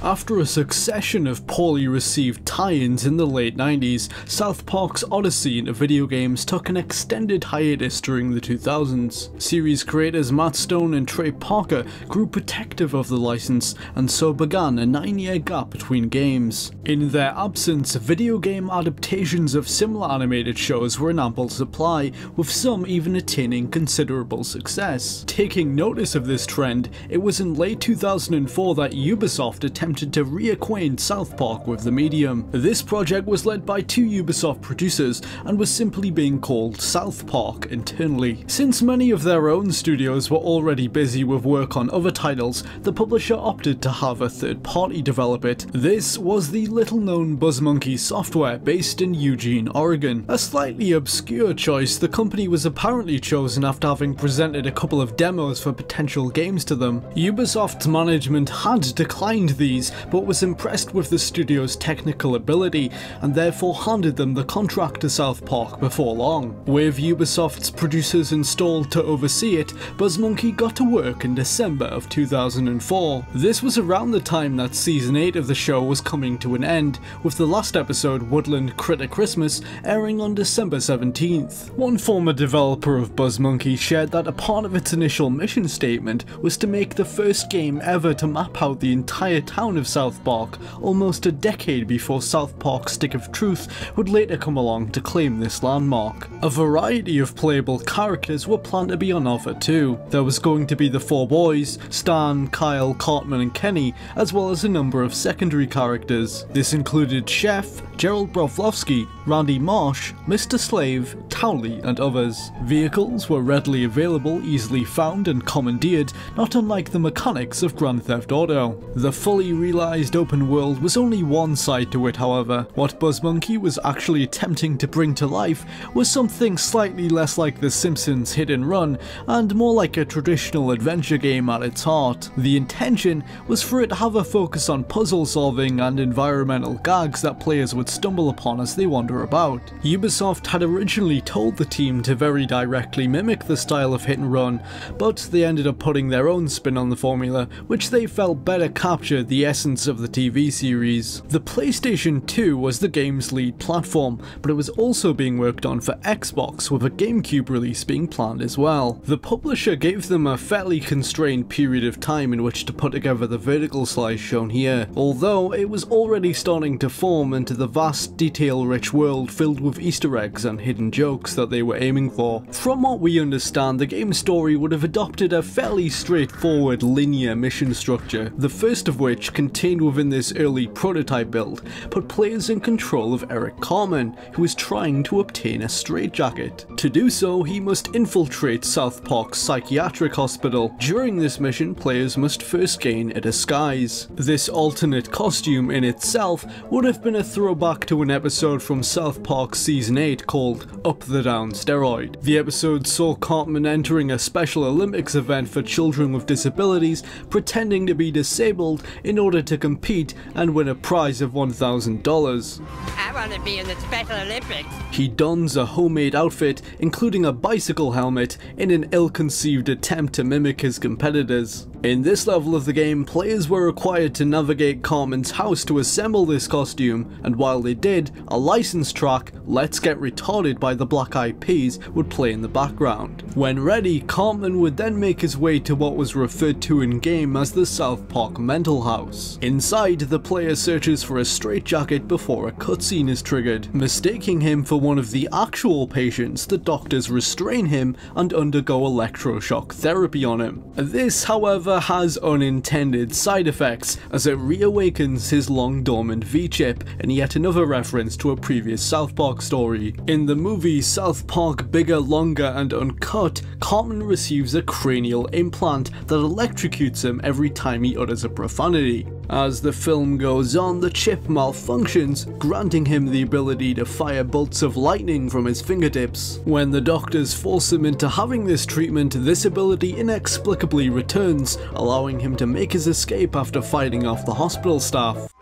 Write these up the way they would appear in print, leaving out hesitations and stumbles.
After a succession of poorly received tie-ins in the late 90s, South Park's odyssey into video games took an extended hiatus during the 2000s. Series creators Matt Stone and Trey Parker grew protective of the license, and so began a 9-year gap between games. In their absence, video game adaptations of similar animated shows were in ample supply, with some even attaining considerable success. Taking notice of this trend, it was in late 2004 that Ubisoft attempted to reacquaint South Park with the medium. This project was led by two Ubisoft producers and was simply being called South Park internally. Since many of their own studios were already busy with work on other titles, the publisher opted to have a third party develop it. This was the little-known BuzzMonkey Software based in Eugene, Oregon. A slightly obscure choice, the company was apparently chosen after having presented a couple of demos for potential games to them. Ubisoft's management had declined these, but was impressed with the studio's technical ability and therefore handed them the contract to South Park before long. With Ubisoft's producers installed to oversee it, BuzzMonkey got to work in December of 2004. This was around the time that Season 8 of the show was coming to an end, with the last episode, Woodland Critter Christmas, airing on December 17th. One former developer of BuzzMonkey shared that a part of its initial mission statement was to make the first game ever to map out the entire town of South Park, almost a decade before South Park's Stick of Truth would later come along to claim this landmark. A variety of playable characters were planned to be on offer too. There was going to be the four boys, Stan, Kyle, Cartman and Kenny, as well as a number of secondary characters. This included Chef, Gerald Broflovsky, Randy Marsh, Mr. Slave, Towley and others. Vehicles were readily available, easily found and commandeered, not unlike the mechanics of Grand Theft Auto. The fully realised open world was only one side to it, however. What BuzzMonkey was actually attempting to bring to life was something slightly less like The Simpsons Hit and Run and more like a traditional adventure game at its heart. The intention was for it to have a focus on puzzle solving and environmental gags that players would stumble upon as they wander about. Ubisoft had originally told the team to very directly mimic the style of Hit and Run, but they ended up putting their own spin on the formula, which they felt better captured the essence of the TV series. The PlayStation 2 was the game's lead platform, but it was also being worked on for Xbox, with a GameCube release being planned as well. The publisher gave them a fairly constrained period of time in which to put together the vertical slice shown here, although it was already starting to form into the vast, detail-rich world filled with Easter eggs and hidden jokes that they were aiming for. From what we understand, the game's story would have adopted a fairly straightforward linear mission structure, the first of which, contained within this early prototype build, put players in control of Eric Cartman, who is trying to obtain a straitjacket. To do so, he must infiltrate South Park's psychiatric hospital. During this mission, players must first gain a disguise. This alternate costume in itself would have been a throwback to an episode from South Park Season 8 called Up the Down Steroid. The episode saw Cartman entering a Special Olympics event for children with disabilities, pretending to be disabled in order to compete and win a prize of $1,000. I want to be in the Special Olympics. He dons a homemade outfit, including a bicycle helmet, in an ill-conceived attempt to mimic his competitors. In this level of the game, players were required to navigate Cartman's house to assemble this costume, and while they did, a licensed track, Let's Get Retarded by the Black Eyed Peas, would play in the background. When ready, Cartman would then make his way to what was referred to in-game as the South Park Mental House. Inside, the player searches for a straitjacket before a cutscene is triggered. Mistaking him for one of the actual patients, the doctors restrain him and undergo electroshock therapy on him. This, however, has unintended side effects, as it reawakens his long dormant V-chip, and yet another reference to a previous South Park story. In the movie South Park Bigger, Longer and Uncut, Cartman receives a cranial implant that electrocutes him every time he utters a profanity. As the film goes on, the chip malfunctions, granting him the ability to fire bolts of lightning from his fingertips. When the doctors force him into having this treatment, this ability inexplicably returns, allowing him to make his escape after fighting off the hospital staff.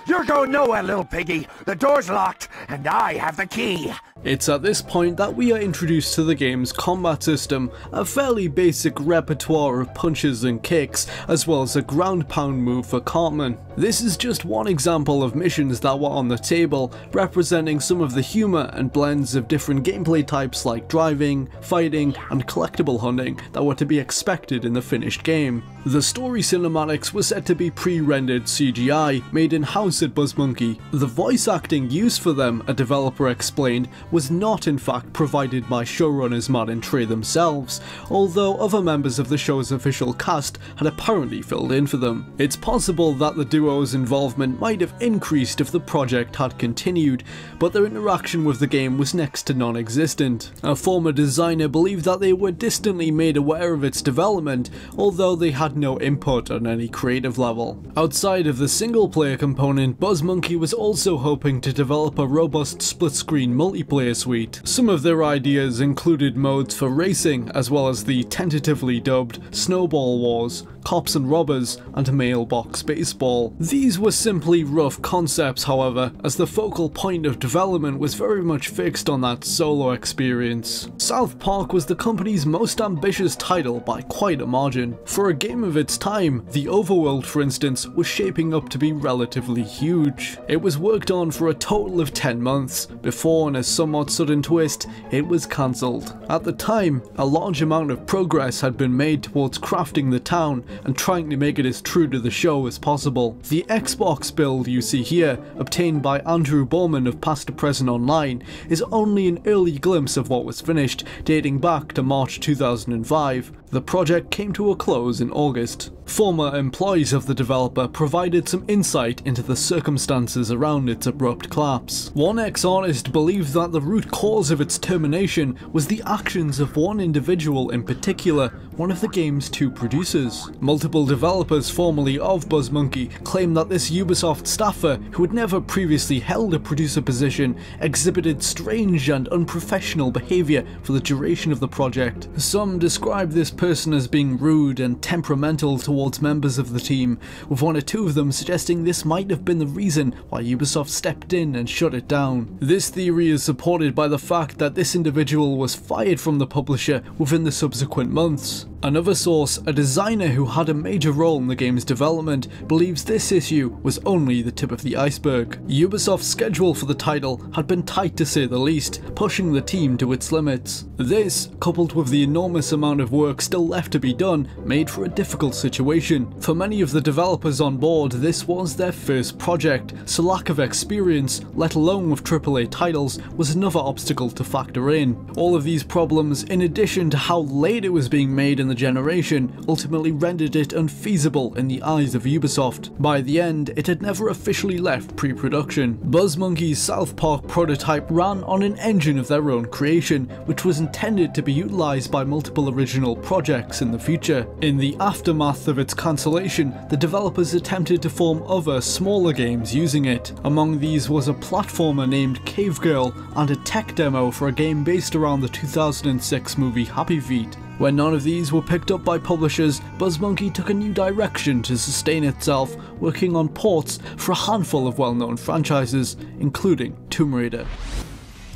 You're going nowhere, little piggy. The door's locked, and I have the key. It's at this point that we are introduced to the game's combat system, a fairly basic repertoire of punches and kicks, as well as a ground pound move for Cartman. This is just one example of missions that were on the table, representing some of the humour and blends of different gameplay types like driving, fighting, and collectible hunting that were to be expected in the finished game. The story cinematics were said to be pre-rendered CGI, made in-house at BuzzMonkey. The voice acting used for them, a developer explained, was not in fact provided by showrunners Matt and Trey themselves, although other members of the show's official cast had apparently filled in for them. It's possible that the duo's involvement might have increased if the project had continued, but their interaction with the game was next to non-existent. A former designer believed that they were distantly made aware of its development, although they had no input on any creative level. Outside of the single-player component, BuzzMonkey was also hoping to develop a robust split-screen multiplayer suite. Some of their ideas included modes for racing, as well as the tentatively dubbed Snowball Wars, Cops and Robbers, and Mailbox Baseball. These were simply rough concepts, however, as the focal point of development was very much fixed on that solo experience. South Park was the company's most ambitious title by quite a margin. For a game of its time, the overworld, for instance, was shaping up to be relatively huge. It was worked on for a total of 10 months, before, in a somewhat sudden twist, it was cancelled. At the time, a large amount of progress had been made towards crafting the town and trying to make it as true to the show as possible. The Xbox build you see here, obtained by Andrew Bowman of Past to Present Online, is only an early glimpse of what was finished, dating back to March 2005. The project came to a close in August. Former employees of the developer provided some insight into the circumstances around its abrupt collapse. One ex-artist believed that the root cause of its termination was the actions of one individual in particular, one of the game's two producers. Multiple developers formerly of BuzzMonkey claim that this Ubisoft staffer, who had never previously held a producer position, exhibited strange and unprofessional behaviour for the duration of the project. Some describe this person as being rude and temperamental towards members of the team, with one or two of them suggesting this might have been the reason why Ubisoft stepped in and shut it down. This theory is supported by the fact that this individual was fired from the publisher within the subsequent months. Another source, a designer who had a major role in the game's development, believes this issue was only the tip of the iceberg. Ubisoft's schedule for the title had been tight to say the least, pushing the team to its limits. This, coupled with the enormous amount of work still left to be done, made for a difficult situation. For many of the developers on board, this was their first project, so lack of experience, let alone with AAA titles, was another obstacle to factor in. All of these problems, in addition to how late it was being made in the generation, ultimately rendered it unfeasible in the eyes of Ubisoft. By the end, it had never officially left pre-production. BuzzMonkey's South Park prototype ran on an engine of their own creation, which was intended to be utilised by multiple original projects in the future. In the aftermath of its cancellation, the developers attempted to form other, smaller games using it. Among these was a platformer named Cave Girl and a tech demo for a game based around the 2006 movie Happy Feet. When none of these were picked up by publishers, BuzzMonkey took a new direction to sustain itself, working on ports for a handful of well-known franchises, including Tomb Raider.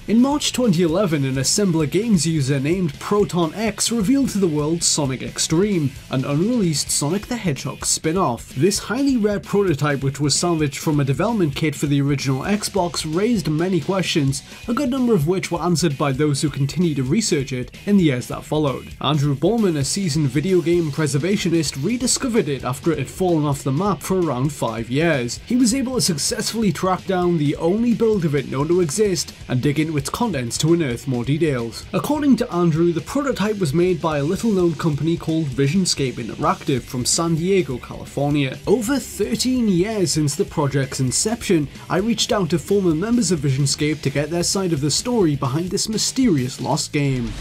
In March 2011, an Assembler Games user named Proton X revealed to the world Sonic Extreme, an unreleased Sonic the Hedgehog spin-off. This highly rare prototype, which was salvaged from a development kit for the original Xbox, raised many questions, a good number of which were answered by those who continued to research it in the years that followed. Andrew Bowman, a seasoned video game preservationist, rediscovered it after it had fallen off the map for around 5 years. He was able to successfully track down the only build of it known to exist and dig into its contents to unearth more details. According to Andrew, the prototype was made by a little-known company called Vision Scape Interactive from San Diego, California. Over 13 years since the project's inception, I reached out to former members of Vision Scape to get their side of the story behind this mysterious lost game.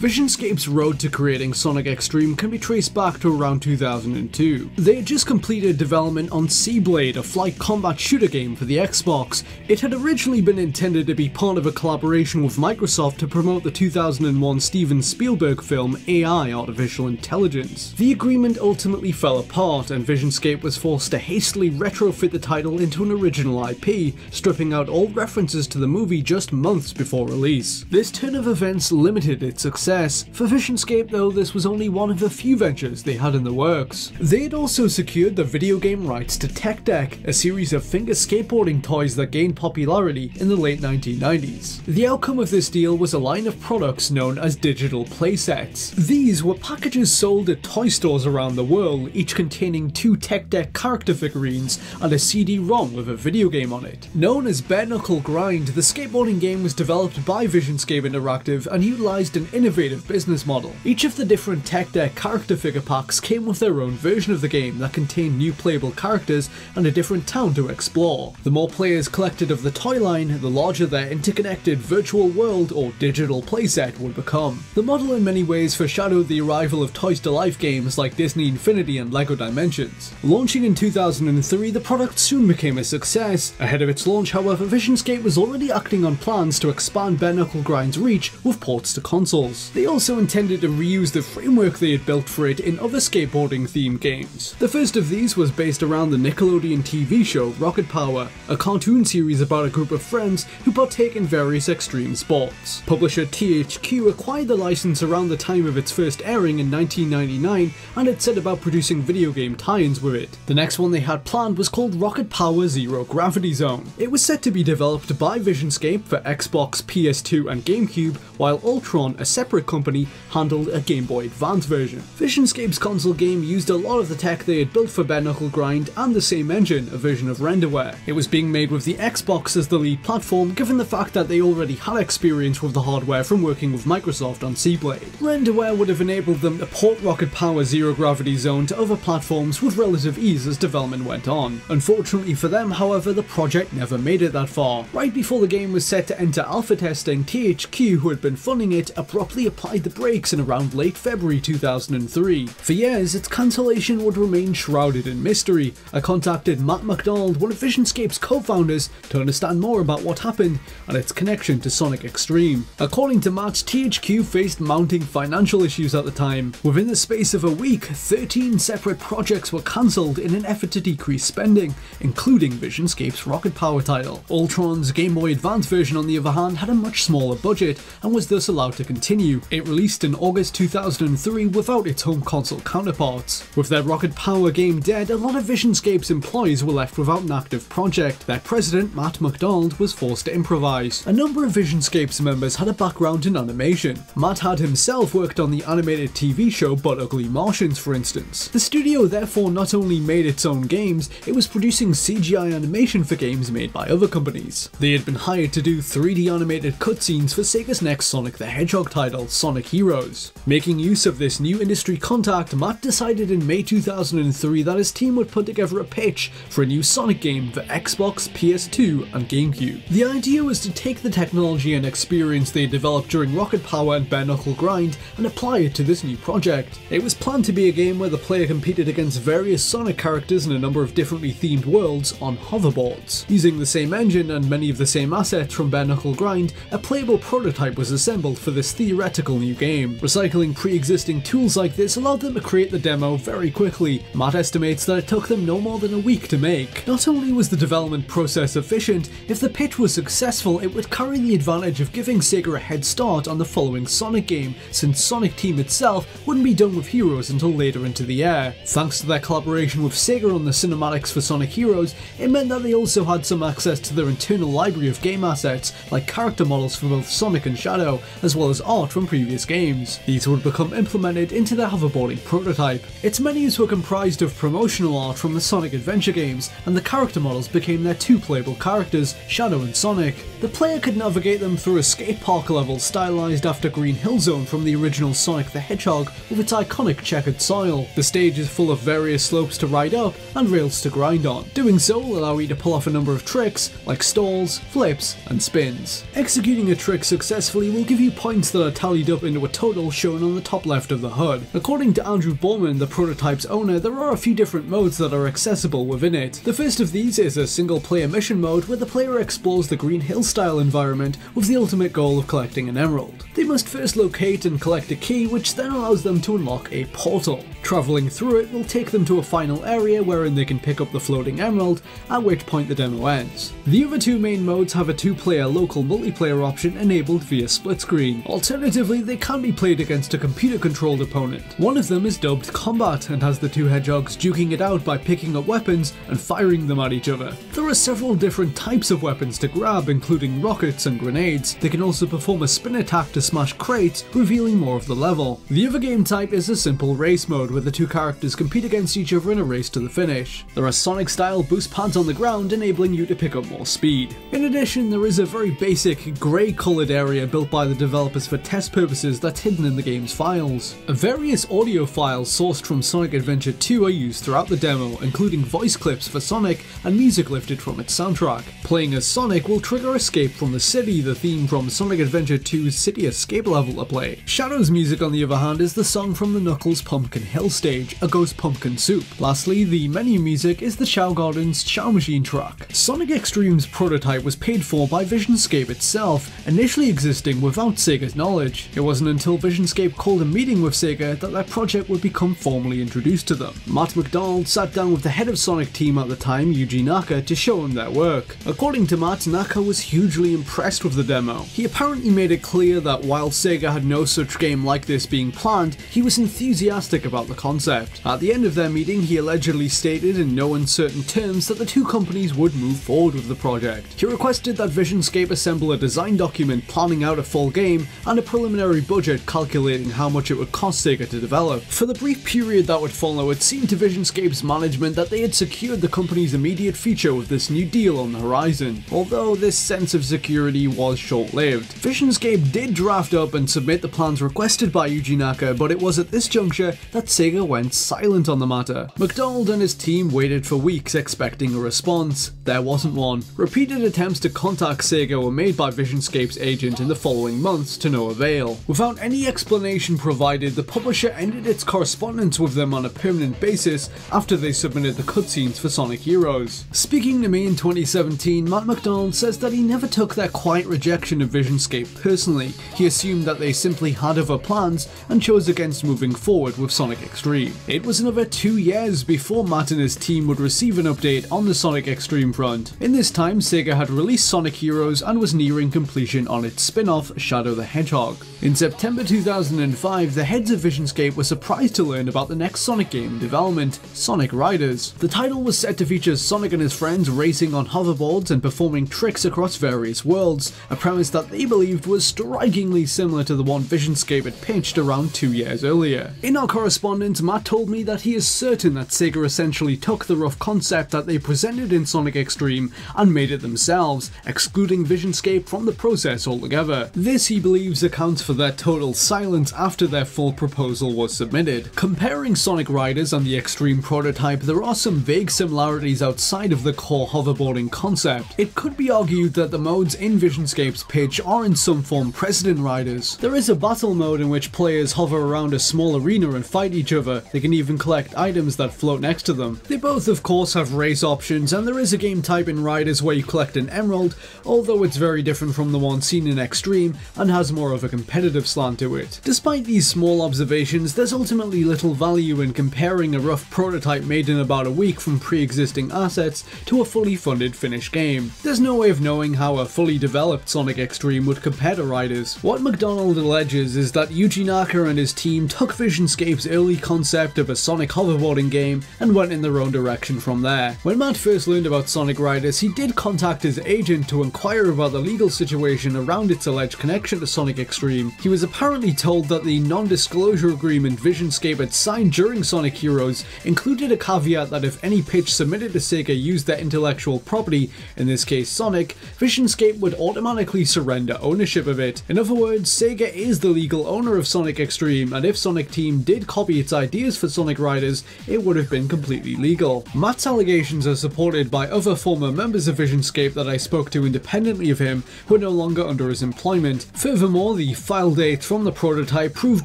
Vision Scape's road to creating Sonic X-treme can be traced back to around 2002. They had just completed development on Seablade, a flight combat shooter game for the Xbox. It had originally been intended to be part of a collaboration with Microsoft to promote the 2001 Steven Spielberg film AI Artificial Intelligence. The agreement ultimately fell apart, and Vision Scape was forced to hastily retrofit the title into an original IP, stripping out all references to the movie just months before release. This turn of events limited its success. For Vision Scape though, this was only one of the few ventures they had in the works. They had also secured the video game rights to Tech Deck, a series of finger skateboarding toys that gained popularity in the late 1990s. The outcome of this deal was a line of products known as digital playsets. These were packages sold at toy stores around the world, each containing 2 Tech Deck character figurines and a CD-ROM with a video game on it. Known as Bare Knuckle Grind, the skateboarding game was developed by Vision Scape Interactive and utilized an innovative business model. Each of the different Tech Deck character figure packs came with their own version of the game that contained new playable characters and a different town to explore. The more players collected of the toy line, the larger their interconnected virtual world or digital playset would become. The model in many ways foreshadowed the arrival of Toys to Life games like Disney Infinity and LEGO Dimensions. Launching in 2003, the product soon became a success. Ahead of its launch, however, Vision Scape was already acting on plans to expand Bare Knuckle Grind's reach with ports to consoles. They also intended to reuse the framework they had built for it in other skateboarding themed games. The first of these was based around the Nickelodeon TV show Rocket Power, a cartoon series about a group of friends who partake in various extreme sports. Publisher THQ acquired the license around the time of its first airing in 1999 and had set about producing video game tie-ins with it. The next one they had planned was called Rocket Power Zero Gravity Zone. It was set to be developed by Vision Scape for Xbox, PS2 and GameCube, while Ultron, a separate company, handled a Game Boy Advance version. Vision Scape's console game used a lot of the tech they had built for Bare Knuckle Grind and the same engine, a version of Renderware. It was being made with the Xbox as the lead platform, given the fact that they already had experience with the hardware from working with Microsoft on Seablade. Renderware would have enabled them to port Rocket Power Zero Gravity Zone to other platforms with relative ease as development went on. Unfortunately for them, however, the project never made it that far. Right before the game was set to enter alpha testing, THQ, who had been funding it, abruptly applied the brakes in around late February 2003. For years, its cancellation would remain shrouded in mystery. I contacted Matt McDonald, one of Vision Scape's co-founders, to understand more about what happened and its connection to Sonic X-treme. According to Matt, THQ faced mounting financial issues at the time. Within the space of a week, 13 separate projects were cancelled in an effort to decrease spending, including Vision Scape's Rocket Power title. Ultron's Game Boy Advance version, on the other hand, had a much smaller budget and was thus allowed to continue. It released in August 2003 without its home console counterparts. With their Rocket Power game dead, a lot of Vision Scape's employees were left without an active project. Their president, Matt McDonald, was forced to improvise. A number of Vision Scape's members had a background in animation. Matt had himself worked on the animated TV show But Ugly Martians, for instance. The studio therefore not only made its own games, it was producing CGI animation for games made by other companies. They had been hired to do 3D animated cutscenes for Sega's next Sonic the Hedgehog title, Sonic Heroes. Making use of this new industry contact, Matt decided in May 2003 that his team would put together a pitch for a new Sonic game for Xbox, PS2 and GameCube. The idea was to take the technology and experience they developed during Rocket Power and Bare Knuckle Grind and apply it to this new project. It was planned to be a game where the player competed against various Sonic characters in a number of differently themed worlds on hoverboards. Using the same engine and many of the same assets from Bare Knuckle Grind, a playable prototype was assembled for this theoretical new game. Recycling pre-existing tools like this allowed them to create the demo very quickly. Matt estimates that it took them no more than a week to make. Not only was the development process efficient, if the pitch was successful, it would carry the advantage of giving Sega a head start on the following Sonic game, since Sonic Team itself wouldn't be done with Heroes until later into the year. Thanks to their collaboration with Sega on the cinematics for Sonic Heroes, it meant that they also had some access to their internal library of game assets, like character models for both Sonic and Shadow, as well as art from previous games. These would become implemented into their hoverboarding prototype. Its menus were comprised of promotional art from the Sonic Adventure games, and the character models became their 2 playable characters, Shadow and Sonic. The player could navigate them through a skate park level stylized after Green Hill Zone from the original Sonic the Hedgehog with its iconic checkered soil. The stage is full of various slopes to ride up and rails to grind on. Doing so will allow you to pull off a number of tricks like stalls, flips and spins. Executing a trick successfully will give you points that are tallied up into a total shown on the top left of the HUD. According to Andrew Bowman, the prototype's owner, there are a few different modes that are accessible within it. The first of these is a single player mission mode where the player explores the Green Hill style environment with the ultimate goal of collecting an emerald. They must first locate and collect a key, which then allows them to unlock a portal. Travelling through it will take them to a final area wherein they can pick up the floating emerald, at which point the demo ends. The other two main modes have a two-player local multiplayer option enabled via split screen. Alternatively, they can be played against a computer-controlled opponent. One of them is dubbed Combat and has the two hedgehogs duking it out by picking up weapons and firing them at each other. There are several different types of weapons to grab, including rockets and grenades. They can also perform a spin attack to smash crates, revealing more of the level. The other game type is a simple race mode where the two characters compete against each other in a race to the finish. There are Sonic-style boost pads on the ground enabling you to pick up more speed. In addition, there is a very basic grey-coloured area built by the developers for test purposes that's hidden in the game's files. Various audio files sourced from Sonic Adventure 2 are used throughout the demo, including voice clips for Sonic and music lifted from its soundtrack. Playing as Sonic will trigger Escape from the City, the theme from Sonic Adventure 2's City Escape level to play. Shadow's music, on the other hand, is the song from the Knuckles Pumpkin Hill stage, A Ghost Pumpkin Soup. Lastly, the menu music is the Chow Garden's Chow Machine track. Sonic Extreme's prototype was paid for by Vision Scape itself, initially existing without Sega's knowledge. It wasn't until Vision Scape called a meeting with Sega that their project would become formally introduced to them. Matt McDonald sat down with the head of Sonic team at the time, Yuji Naka, to show him their work. According to Matt, Naka was hugely impressed with the demo. He apparently made it clear that while Sega had no such game like this being planned, he was enthusiastic about the concept. At the end of their meeting, he allegedly stated in no uncertain terms that the two companies would move forward with the project. He requested that Vision Scape assemble a design document planning out a full game and a preliminary budget calculating how much it would cost Sega to develop. For the brief period that would follow, it seemed to Vision Scape's management that they had secured the company's immediate future with this new deal on the horizon, although this sense of security was short-lived. Vision Scape did draft up and submit the plans requested by Yuji Naka, but it was at this juncture that Sega went silent on the matter. McDonald and his team waited for weeks expecting a response. There wasn't one. Repeated attempts to contact Sega were made by Vision Scape's agent in the following months to no avail. Without any explanation provided, the publisher ended its correspondence with them on a permanent basis after they submitted the cutscenes for Sonic Heroes. Speaking to me in 2017, Matt McDonald says that he never took their quiet rejection of Vision Scape personally. He assumed that they simply had other plans and chose against moving forward with Sonic Extreme. It was another 2 years before Matt and his team would receive an update on the Sonic Extreme front. In this time, Sega had released Sonic Heroes and was nearing completion on its spin-off, Shadow the Hedgehog. In September 2005, the heads of Vision Scape were surprised to learn about the next Sonic game in development, Sonic Riders. The title was set to feature Sonic and his friends racing on hoverboards and performing tricks across various worlds, a premise that they believed was strikingly similar to the one Vision Scape had pitched around 2 years earlier. In our correspondence, Matt told me that he is certain that Sega essentially took the rough concept that they presented in Sonic Extreme and made it themselves, excluding Vision Scape from the process altogether. This, he believes, accounts for their total silence after their full proposal was submitted. Comparing Sonic Riders and the Extreme prototype, there are some vague similarities outside of the core hoverboarding concept. It could be argued that the modes in Vision Scape's pitch are in some form precedent riders. There is a battle mode in which players hover around a small arena and fight each other. They can even collect items that float next to them. They both, of course, have race options, and there is a game type in Riders where you collect an emerald, although it's very different from the one seen in Extreme and has more of a competitive slant to it. Despite these small observations, there's ultimately little value in comparing a rough prototype made in about a week from pre-existing assets to a fully funded finished game. There's no way of knowing how a fully developed Sonic Extreme would compare to Riders. What McDonald alleges is that Yuji Naka and his team took Vision Scape's early concept of a Sonic hoverboarding game and went in their own direction from there. When Matt first learned about Sonic Riders, he did contact his agent to inquire about the legal situation around its alleged connection to Sonic Extreme. He was apparently told that the non-disclosure agreement Vision Scape had signed during Sonic Heroes included a caveat that if any pitch submitted to Sega used their intellectual property, in this case Sonic, Vision Scape would automatically surrender ownership of it. In other words, Sega is the legal owner of Sonic Extreme, and if Sonic Team did copy its ideas for Sonic Riders, it would have been completely legal. Matt's allegations are supported by other former members of Vision Scape that I spoke to independently of him, who are no longer under his employment. Furthermore, the file date from the prototype proved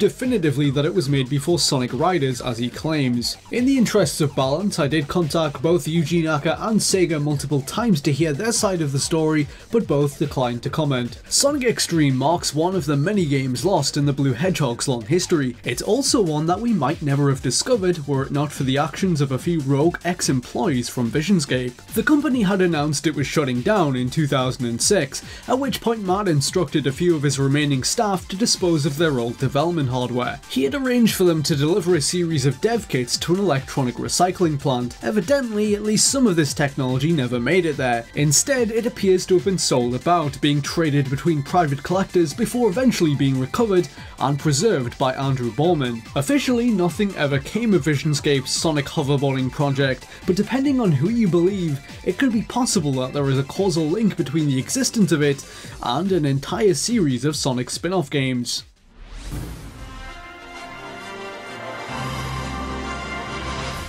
definitively that it was made before Sonic Riders, as he claims. In the interests of balance, I did contact both Yuji Naka and Sega multiple times to hear their side of the story, but both declined to comment. Sonic Extreme marks one of the many games lost in the Blue Hedgehog's long history. It's also one that we might never have discovered were it not for the actions of a few rogue ex-employees from Vision Scape. The company had announced it was shutting down in 2006, at which point Matt instructed a few of his remaining staff to dispose of their old development hardware. He had arranged for them to deliver a series of dev kits to an electronic recycling plant. Evidently, at least some of this technology never made it there. Instead, it appears to have been sold about, being traded between private collectors before eventually being recovered and preserved by Andrew Borman. Officially, nothing ever came of Vision Scape's Sonic hoverboarding project, but depending on who you believe, it could be possible that there is a causal link between the existence of it and an entire series of Sonic spin-off games.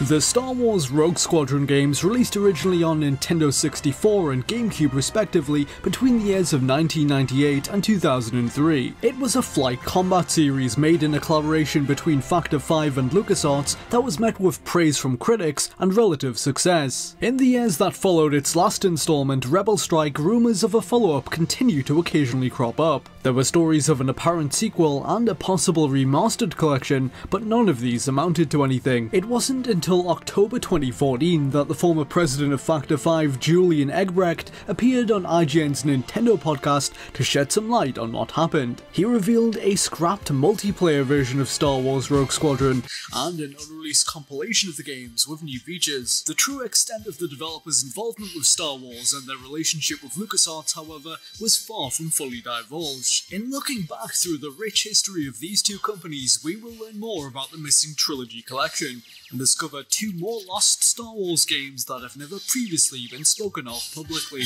The Star Wars Rogue Squadron games released originally on Nintendo 64 and GameCube respectively between the years of 1998 and 2003. It was a flight combat series made in a collaboration between Factor 5 and LucasArts that was met with praise from critics and relative success. In the years that followed its last installment, Rebel Strike, rumours of a follow-up continue to occasionally crop up. There were stories of an apparent sequel and a possible remastered collection, but none of these amounted to anything. It wasn't until October 2014 that the former president of Factor 5, Julian Egbrecht, appeared on IGN's Nintendo podcast to shed some light on what happened. He revealed a scrapped multiplayer version of Star Wars Rogue Squadron and an unreleased compilation of the games with new features. The true extent of the developers' involvement with Star Wars and their relationship with LucasArts, however, was far from fully divulged. In looking back through the rich history of these two companies, we will learn more about the missing trilogy collection and discover two more lost Star Wars games that have never previously been spoken of publicly.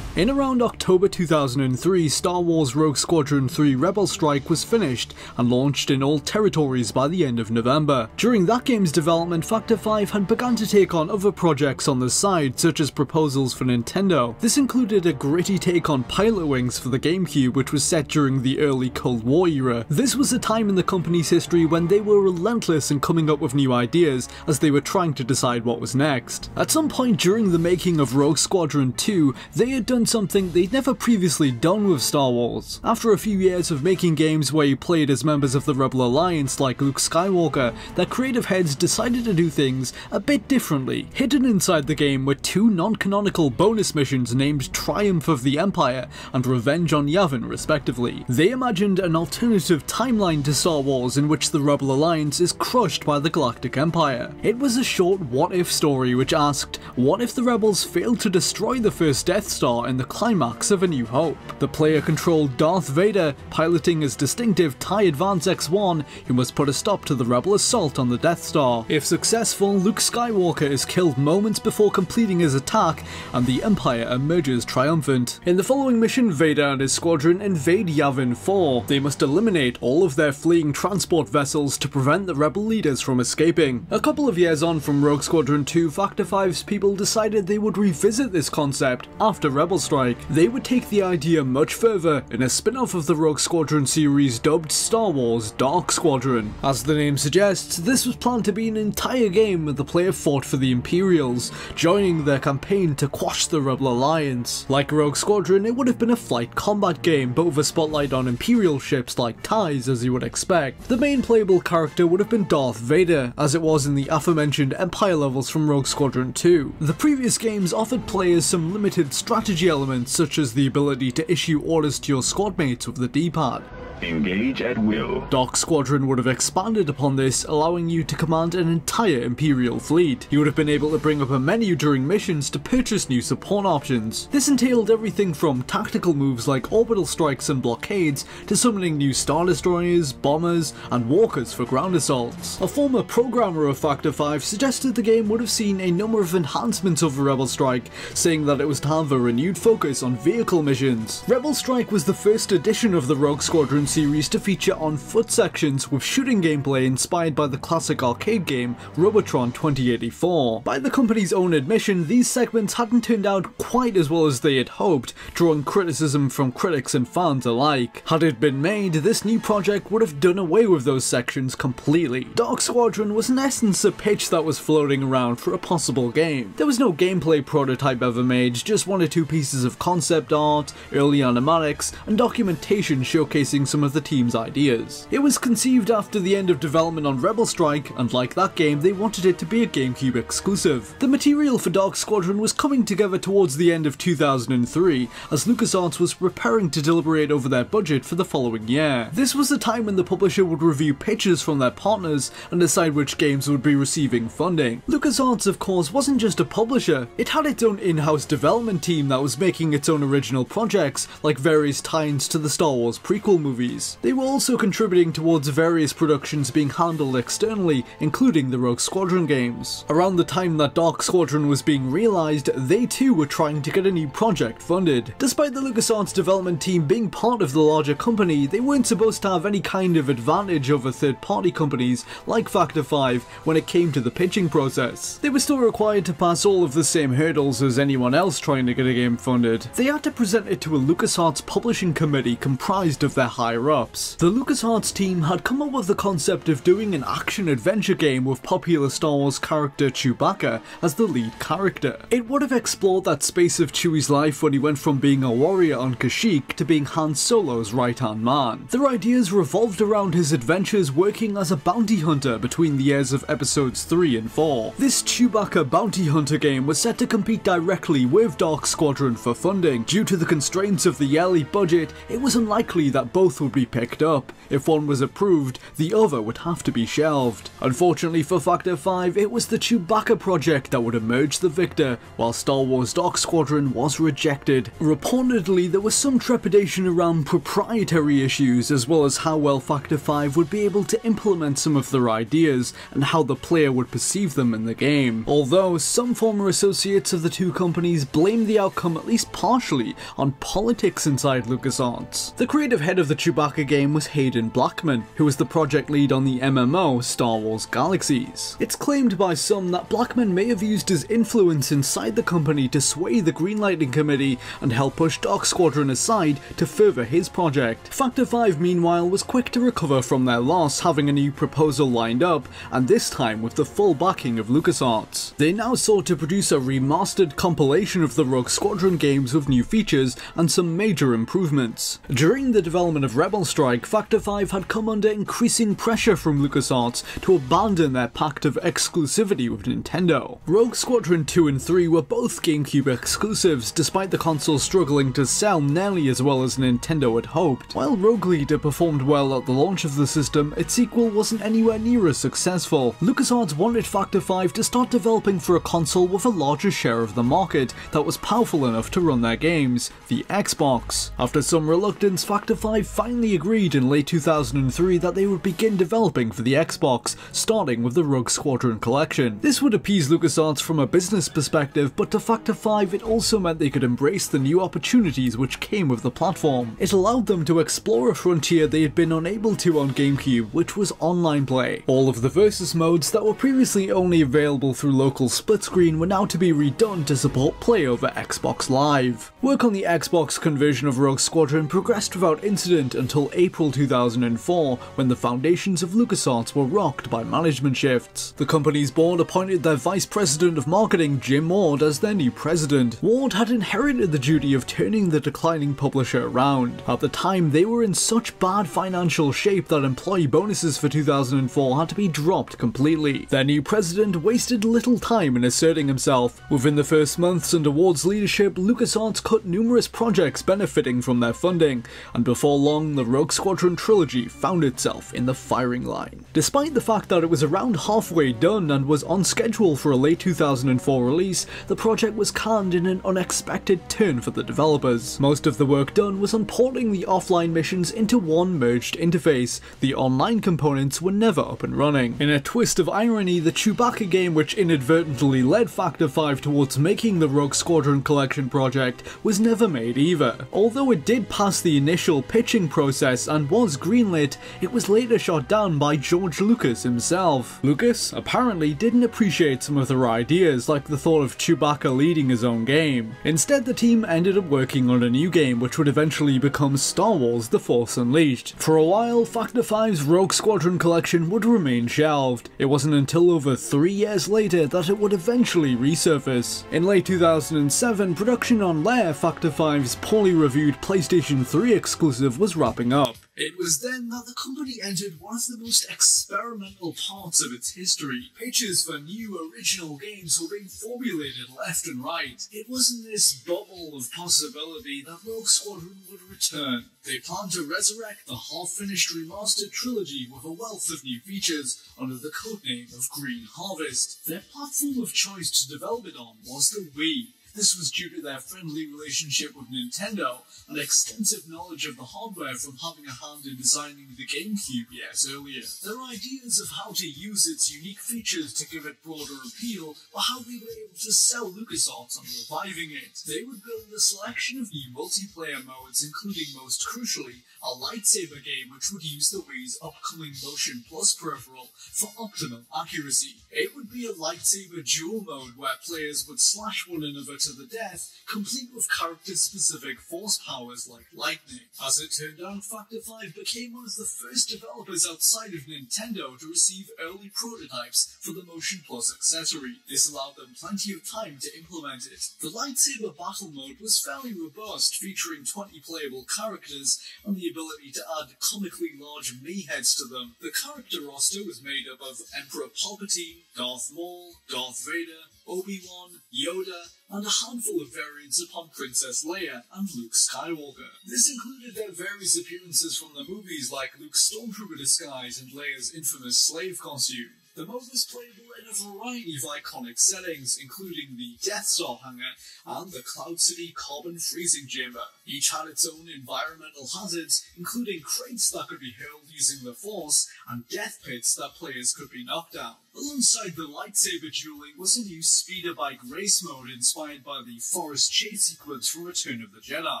In around October 2003, Star Wars Rogue Squadron 3 Rebel Strike was finished and launched in all territories by the end of November. During that game's development, Factor 5 had begun to take on other projects on the side, such as proposals for Nintendo. This included a gritty take on Pilot Wings for the GameCube, which was set during the early Cold War era. This was a time in the company's history when they were relentless in coming up with new ideas as they were trying to decide what was next. At some point during the making of Rogue Squadron 2, they had done something they'd never previously done with Star Wars. After a few years of making games where you played as members of the Rebel Alliance like Luke Skywalker, their creative heads decided to do things a bit differently. Hidden inside the game were two non-canonical bonus missions named Triumph of the Empire and Revenge on Yavin respectively. They imagined an alternative timeline to Star Wars in which the Rebel Alliance is crushed by the Galactic Empire. It was a short what-if story which asked, what if the Rebels failed to destroy the first Death Star in the climax of A New Hope? The player controlled Darth Vader, piloting his distinctive Tighe Advance X1, who must put a stop to the Rebel assault on the Death Star. If successful, Luke Skywalker is killed moments before completing his attack, and the Empire emerges triumphant. In the following mission, Vader and his squadron invade Yavin 4. They must eliminate all of their fleeing transport vessels to prevent the Rebel leaders from escaping. A couple of years on from Rogue Squadron 2, Factor 5's people decided they would revisit this concept after Rebel Strike. They would take the idea much further in a spin-off of the Rogue Squadron series dubbed Star Wars Dark Squadron. As the name suggests, this was planned to be an entire game where the player fought for the Imperials, joining their campaign to quash the Rebel Alliance. Like Rogue Squadron, it would have been a flight combat game, but with a spotlight on Imperial ships like Tighes, as you would expect. The main playable character would have been Darth Vader, as it was in the aforementioned Empire levels from Rogue Squadron 2. The previous games offered players some limited strategy elements, such as the ability to issue orders to your squad mates with the D-pad. Engage at will. Dark Squadron would have expanded upon this, allowing you to command an entire Imperial fleet. You would have been able to bring up a menu during missions to purchase new support options. This entailed everything from tactical moves like orbital strikes and blockades, to summoning new Star Destroyers, bombers, and walkers for ground assaults. A former programmer of Factor 5 suggested the game would have seen a number of enhancements over Rebel Strike, saying that it was to have a renewed focus on vehicle missions. Rebel Strike was the first edition of the Rogue Squadron Squadron series to feature on-foot sections with shooting gameplay inspired by the classic arcade game Robotron 2084. By the company's own admission, these segments hadn't turned out quite as well as they had hoped, drawing criticism from critics and fans alike. Had it been made, this new project would have done away with those sections completely. Dark Squadron was in essence a pitch that was floating around for a possible game. There was no gameplay prototype ever made, just 1 or 2 pieces of concept art, early animatics, and documentation showcasing some of the team's ideas. It was conceived after the end of development on Rebel Strike, and like that game, they wanted it to be a GameCube exclusive. The material for Dark Squadron was coming together towards the end of 2003, as LucasArts was preparing to deliberate over their budget for the following year. This was the time when the publisher would review pitches from their partners and decide which games would be receiving funding. LucasArts, of course, wasn't just a publisher, it had its own in-house development team that was making its own original projects, like various tie-ins to the Star Wars prequel movies. They were also contributing towards various productions being handled externally, including the Rogue Squadron games. Around the time that Dark Squadron was being realised, they too were trying to get a new project funded. Despite the LucasArts development team being part of the larger company, they weren't supposed to have any kind of advantage over third-party companies like Factor 5 when it came to the pitching process. They were still required to pass all of the same hurdles as anyone else trying to get a game funded. They had to present it to a LucasArts publishing committee comprised of their higher-ups. The LucasArts team had come up with the concept of doing an action-adventure game with popular Star Wars character Chewbacca as the lead character. It would have explored that space of Chewie's life when he went from being a warrior on Kashyyyk to being Han Solo's right-hand man. Their ideas revolved around his adventures working as a bounty hunter between the years of episodes 3 and 4. This Chewbacca bounty hunter game was set to compete directly with Dark Squadron for funding. Due to the constraints of the yearly budget, it was unlikely that both would be picked up. If one was approved, the other would have to be shelved. Unfortunately for Factor 5, it was the Chewbacca project that would emerge the victor, while Star Wars Dark Squadron was rejected. Reportedly, there was some trepidation around proprietary issues, as well as how well Factor 5 would be able to implement some of their ideas, and how the player would perceive them in the game. Although, some former associates of the two companies blamed the outcome at least partially on politics inside LucasArts. The creative head of the Chewbacca game was Hayden Blackman, who was the project lead on the MMO Star Wars Galaxies. It's claimed by some that Blackman may have used his influence inside the company to sway the greenlighting committee and help push Dark Squadron aside to further his project. Factor 5 meanwhile was quick to recover from their loss, having a new proposal lined up, and this time with the full backing of LucasArts. They now sought to produce a remastered compilation of the Rogue Squadron games with new features and some major improvements. During the development of Rebel Strike, Factor 5 had come under increasing pressure from LucasArts to abandon their pact of exclusivity with Nintendo. Rogue Squadron 2 and 3 were both GameCube exclusives, despite the console struggling to sell nearly as well as Nintendo had hoped. While Rogue Leader performed well at the launch of the system, its sequel wasn't anywhere near as successful. LucasArts wanted Factor 5 to start developing for a console with a larger share of the market that was powerful enough to run their games, the Xbox. After some reluctance, Factor 5 finally agreed in late 2003 that they would begin developing for the Xbox, starting with the Rogue Squadron collection. This would appease LucasArts from a business perspective, but to Factor 5 it also meant they could embrace the new opportunities which came with the platform. It allowed them to explore a frontier they had been unable to on GameCube, which was online play. All of the versus modes that were previously only available through local split screen were now to be redone to support play over Xbox Live. Work on the Xbox conversion of Rogue Squadron progressed without incident until April 2004, when the foundations of LucasArts were rocked by management shifts. The company's board appointed their vice president of marketing, Jim Ward, as their new president. Ward had inherited the duty of turning the declining publisher around. At the time, they were in such bad financial shape that employee bonuses for 2004 had to be dropped completely. Their new president wasted little time in asserting himself. Within the first months under Ward's leadership, LucasArts cut numerous projects benefiting from their funding, and before long, the Rogue Squadron trilogy found itself in the firing line. Despite the fact that it was around halfway done and was on schedule for a late 2004 release, the project was canned in an unexpected turn for the developers. Most of the work done was on porting the offline missions into one merged interface. The online components were never up and running. In a twist of irony, the Chewbacca game, which inadvertently led Factor 5 towards making the Rogue Squadron collection project, was never made either. Although it did pass the initial pitching process and was greenlit, it was later shot down by George Lucas himself. Lucas apparently didn't appreciate some of their ideas, like the thought of Chewbacca leading his own game. Instead, the team ended up working on a new game which would eventually become Star Wars: The Force Unleashed. For a while, Factor 5's Rogue Squadron collection would remain shelved. It wasn't until over 3 years later that it would eventually resurface. In late 2007, production on Lair, Factor 5's poorly reviewed PlayStation 3 exclusive, was wrapping up. It was then that the company entered one of the most experimental parts of its history. Pitches for new original games were being formulated left and right. It was in this bubble of possibility that Rogue Squadron would return. They planned to resurrect the half-finished remastered trilogy with a wealth of new features under the codename of Green Harvest. Their platform of choice to develop it on was the Wii. This was due to their friendly relationship with Nintendo and extensive knowledge of the hardware from having a hand in designing the GameCube years earlier. Their ideas of how to use its unique features to give it broader appeal were how they were able to sell LucasArts on reviving it. They would build a selection of new multiplayer modes, including most crucially a lightsaber game which would use the Wii's upcoming Motion Plus peripheral for optimum accuracy. It would be a lightsaber duel mode where players would slash one another to the death, complete with character-specific force powers like lightning. As it turned out, Factor 5 became one of the first developers outside of Nintendo to receive early prototypes for the Motion Plus accessory. This allowed them plenty of time to implement it. The lightsaber battle mode was fairly robust, featuring 20 playable characters and the ability to add comically large Mii-heads to them. The character roster was made up of Emperor Palpatine, Darth Maul, Darth Vader, Obi-Wan, Yoda, and a handful of variants upon Princess Leia and Luke Skywalker. This included their various appearances from the movies like Luke's Stormtrooper disguise and Leia's infamous slave costume. The mode was playable in a variety of iconic settings, including the Death Star hangar and the Cloud City Carbon Freezing Chamber. Each had its own environmental hazards, including crates that could be hurled using the Force and death pits that players could be knocked down. Alongside the lightsaber dueling was a new speeder bike race mode inspired by the forest chase sequence from Return of the Jedi.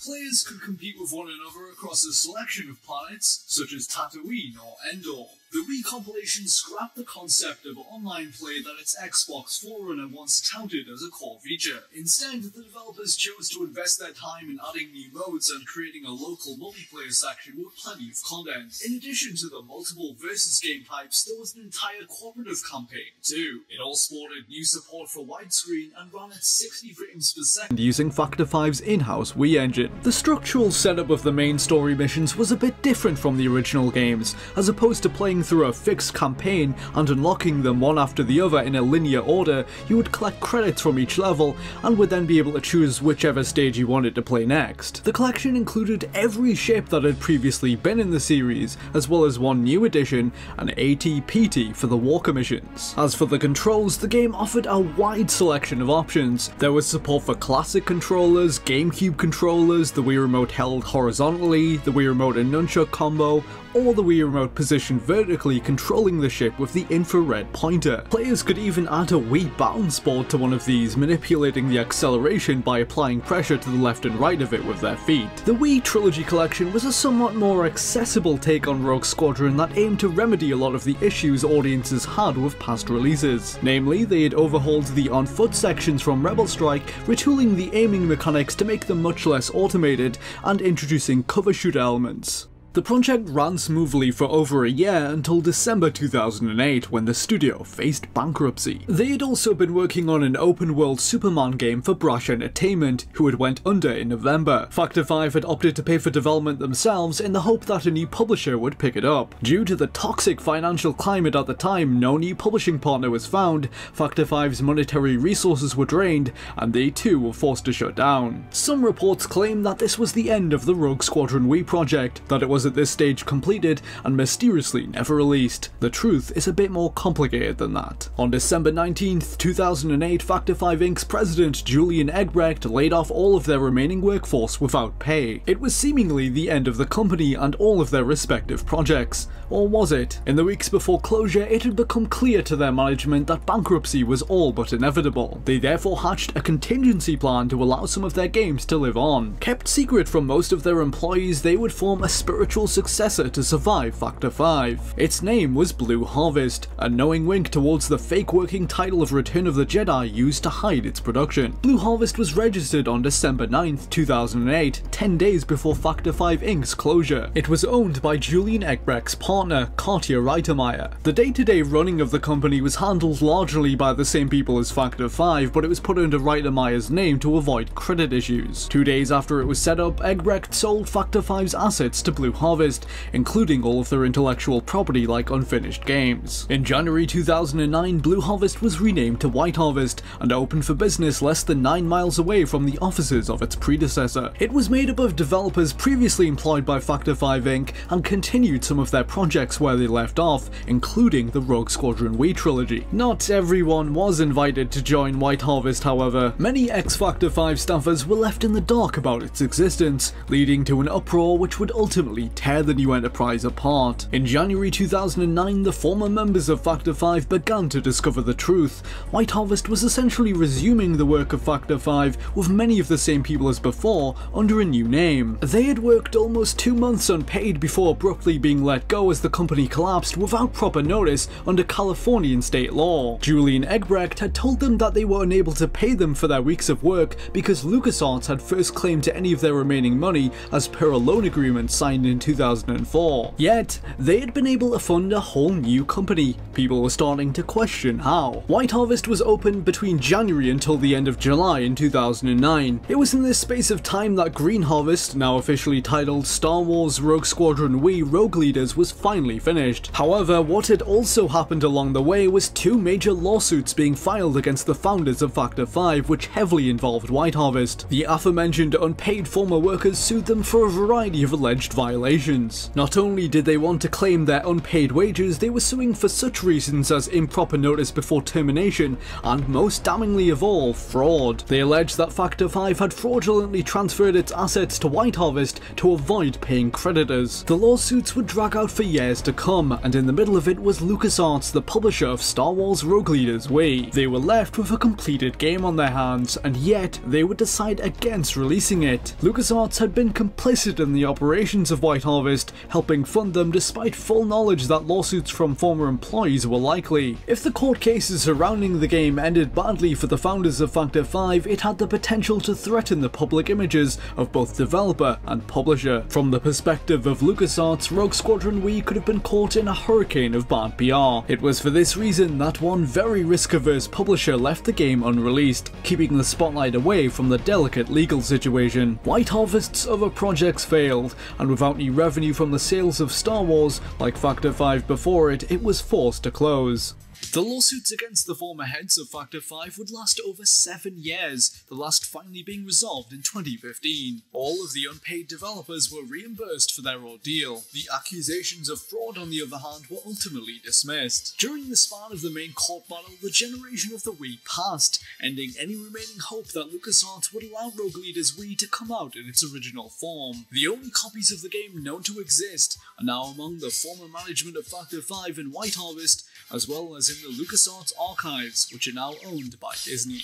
Players could compete with one another across a selection of planets, such as Tatooine or Endor. The Wii compilation scrapped the concept of online play that its Xbox Forerunner once touted as a core feature. Instead, the developers chose to invest their time in adding new modes and creating a local multiplayer section with plenty of content. In addition to the multiple versus game types, there was an entire cooperative campaign too. It all sported new support for widescreen and ran at 60 frames per second using Factor 5's in-house Wii engine. The structural setup of the main story missions was a bit different from the original games. As opposed to playing through a fixed campaign and unlocking them one after the other in a linear order, you would collect credits from each level and would then be able to choose whichever stage you wanted to play next. The collection included every ship that had previously been in the series, as well as one new addition, an AT-PT for the Walker missions. As for the controls, the game offered a wide selection of options. There was support for classic controllers, GameCube controllers, the Wii Remote held horizontally, the Wii Remote and nunchuck combo, or the Wii Remote positioned vertically controlling the ship with the infrared pointer. Players could even add a Wii balance board to one of these, manipulating the acceleration by applying pressure to the left and right of it with their feet. The Wii Trilogy Collection was a somewhat more accessible take on Rogue Squadron that aimed to remedy a lot of the issues audiences had with past releases. Namely, they had overhauled the on-foot sections from Rebel Strike, retooling the aiming mechanics to make them much less automated, and introducing cover shoot elements. The project ran smoothly for over a year until December 2008 when the studio faced bankruptcy. They had also been working on an open-world Superman game for Brash Entertainment, who had went under in November. Factor 5 had opted to pay for development themselves in the hope that a new publisher would pick it up. Due to the toxic financial climate at the time, no new publishing partner was found, Factor 5's monetary resources were drained, and they too were forced to shut down. Some reports claim that this was the end of the Rogue Squadron Wii project, that it was at this stage completed and mysteriously never released. The truth is a bit more complicated than that. On December 19th, 2008, Factor 5 Inc.'s president Julian Egbrecht laid off all of their remaining workforce without pay. It was seemingly the end of the company and all of their respective projects. Or was it? In the weeks before closure, it had become clear to their management that bankruptcy was all but inevitable. They therefore hatched a contingency plan to allow some of their games to live on. Kept secret from most of their employees, they would form a spiritual successor to survive Factor 5. Its name was Blue Harvest, a knowing wink towards the fake working title of Return of the Jedi used to hide its production. Blue Harvest was registered on December 9th, 2008, 10 days before Factor 5 Inc.'s closure. It was owned by Julian Egbrecht's partner, Katja Reitermeyer. The day-to-day running of the company was handled largely by the same people as Factor 5, but it was put under Reitermeyer's name to avoid credit issues. 2 days after it was set up, Egbrecht sold Factor 5's assets to Blue Harvest, including all of their intellectual property like unfinished games. In January 2009, Blue Harvest was renamed to White Harvest and opened for business less than 9 miles away from the offices of its predecessor. It was made up of developers previously employed by Factor 5 Inc. and continued some of their projects where they left off, including the Rogue Squadron Wii trilogy. Not everyone was invited to join White Harvest, however. Many ex-Factor 5 staffers were left in the dark about its existence, leading to an uproar which would ultimately tear the new enterprise apart. In January 2009, the former members of Factor 5 began to discover the truth. White Harvest was essentially resuming the work of Factor 5 with many of the same people as before, under a new name. They had worked almost 2 months unpaid before abruptly being let go as the company collapsed without proper notice under Californian state law. Julian Egbrecht had told them that they were unable to pay them for their weeks of work because LucasArts had first claimed to any of their remaining money as per a loan agreement signed in 2004. Yet, they had been able to fund a whole new company. People were starting to question how. White Harvest was open between January until the end of July in 2009. It was in this space of time that Green Harvest, now officially titled Star Wars Rogue Squadron Wii Rogue Leaders, was finally finished. However, what had also happened along the way was 2 major lawsuits being filed against the founders of Factor 5, which heavily involved White Harvest. The aforementioned unpaid former workers sued them for a variety of alleged violations. Not only did they want to claim their unpaid wages, they were suing for such reasons as improper notice before termination, and most damningly of all, fraud. They alleged that Factor 5 had fraudulently transferred its assets to White Harvest to avoid paying creditors. The lawsuits would drag out for years to come, and in the middle of it was LucasArts, the publisher of Star Wars Rogue Leaders Wii. They were left with a completed game on their hands, and yet they would decide against releasing it. LucasArts had been complicit in the operations of White Harvest, helping fund them despite full knowledge that lawsuits from former employees were likely. If the court cases surrounding the game ended badly for the founders of Factor 5, it had the potential to threaten the public images of both developer and publisher. From the perspective of LucasArts, Rogue Squadron Wii could have been caught in a hurricane of bad PR. It was for this reason that one very risk-averse publisher left the game unreleased, keeping the spotlight away from the delicate legal situation. White Harvest's other projects failed, and without any revenue from the sales of Star Wars, like Factor 5 before it, it was forced to close. The lawsuits against the former heads of Factor 5 would last over 7 years, the last finally being resolved in 2015. All of the unpaid developers were reimbursed for their ordeal. The accusations of fraud, on the other hand, were ultimately dismissed. During the span of the main court battle, the generation of the Wii passed, ending any remaining hope that LucasArts would allow Rogue Leaders Wii to come out in its original form. The only copies of the game known to exist are now among the former management of Factor 5 and White Harvest, as well as in the LucasArts archives, which are now owned by Disney.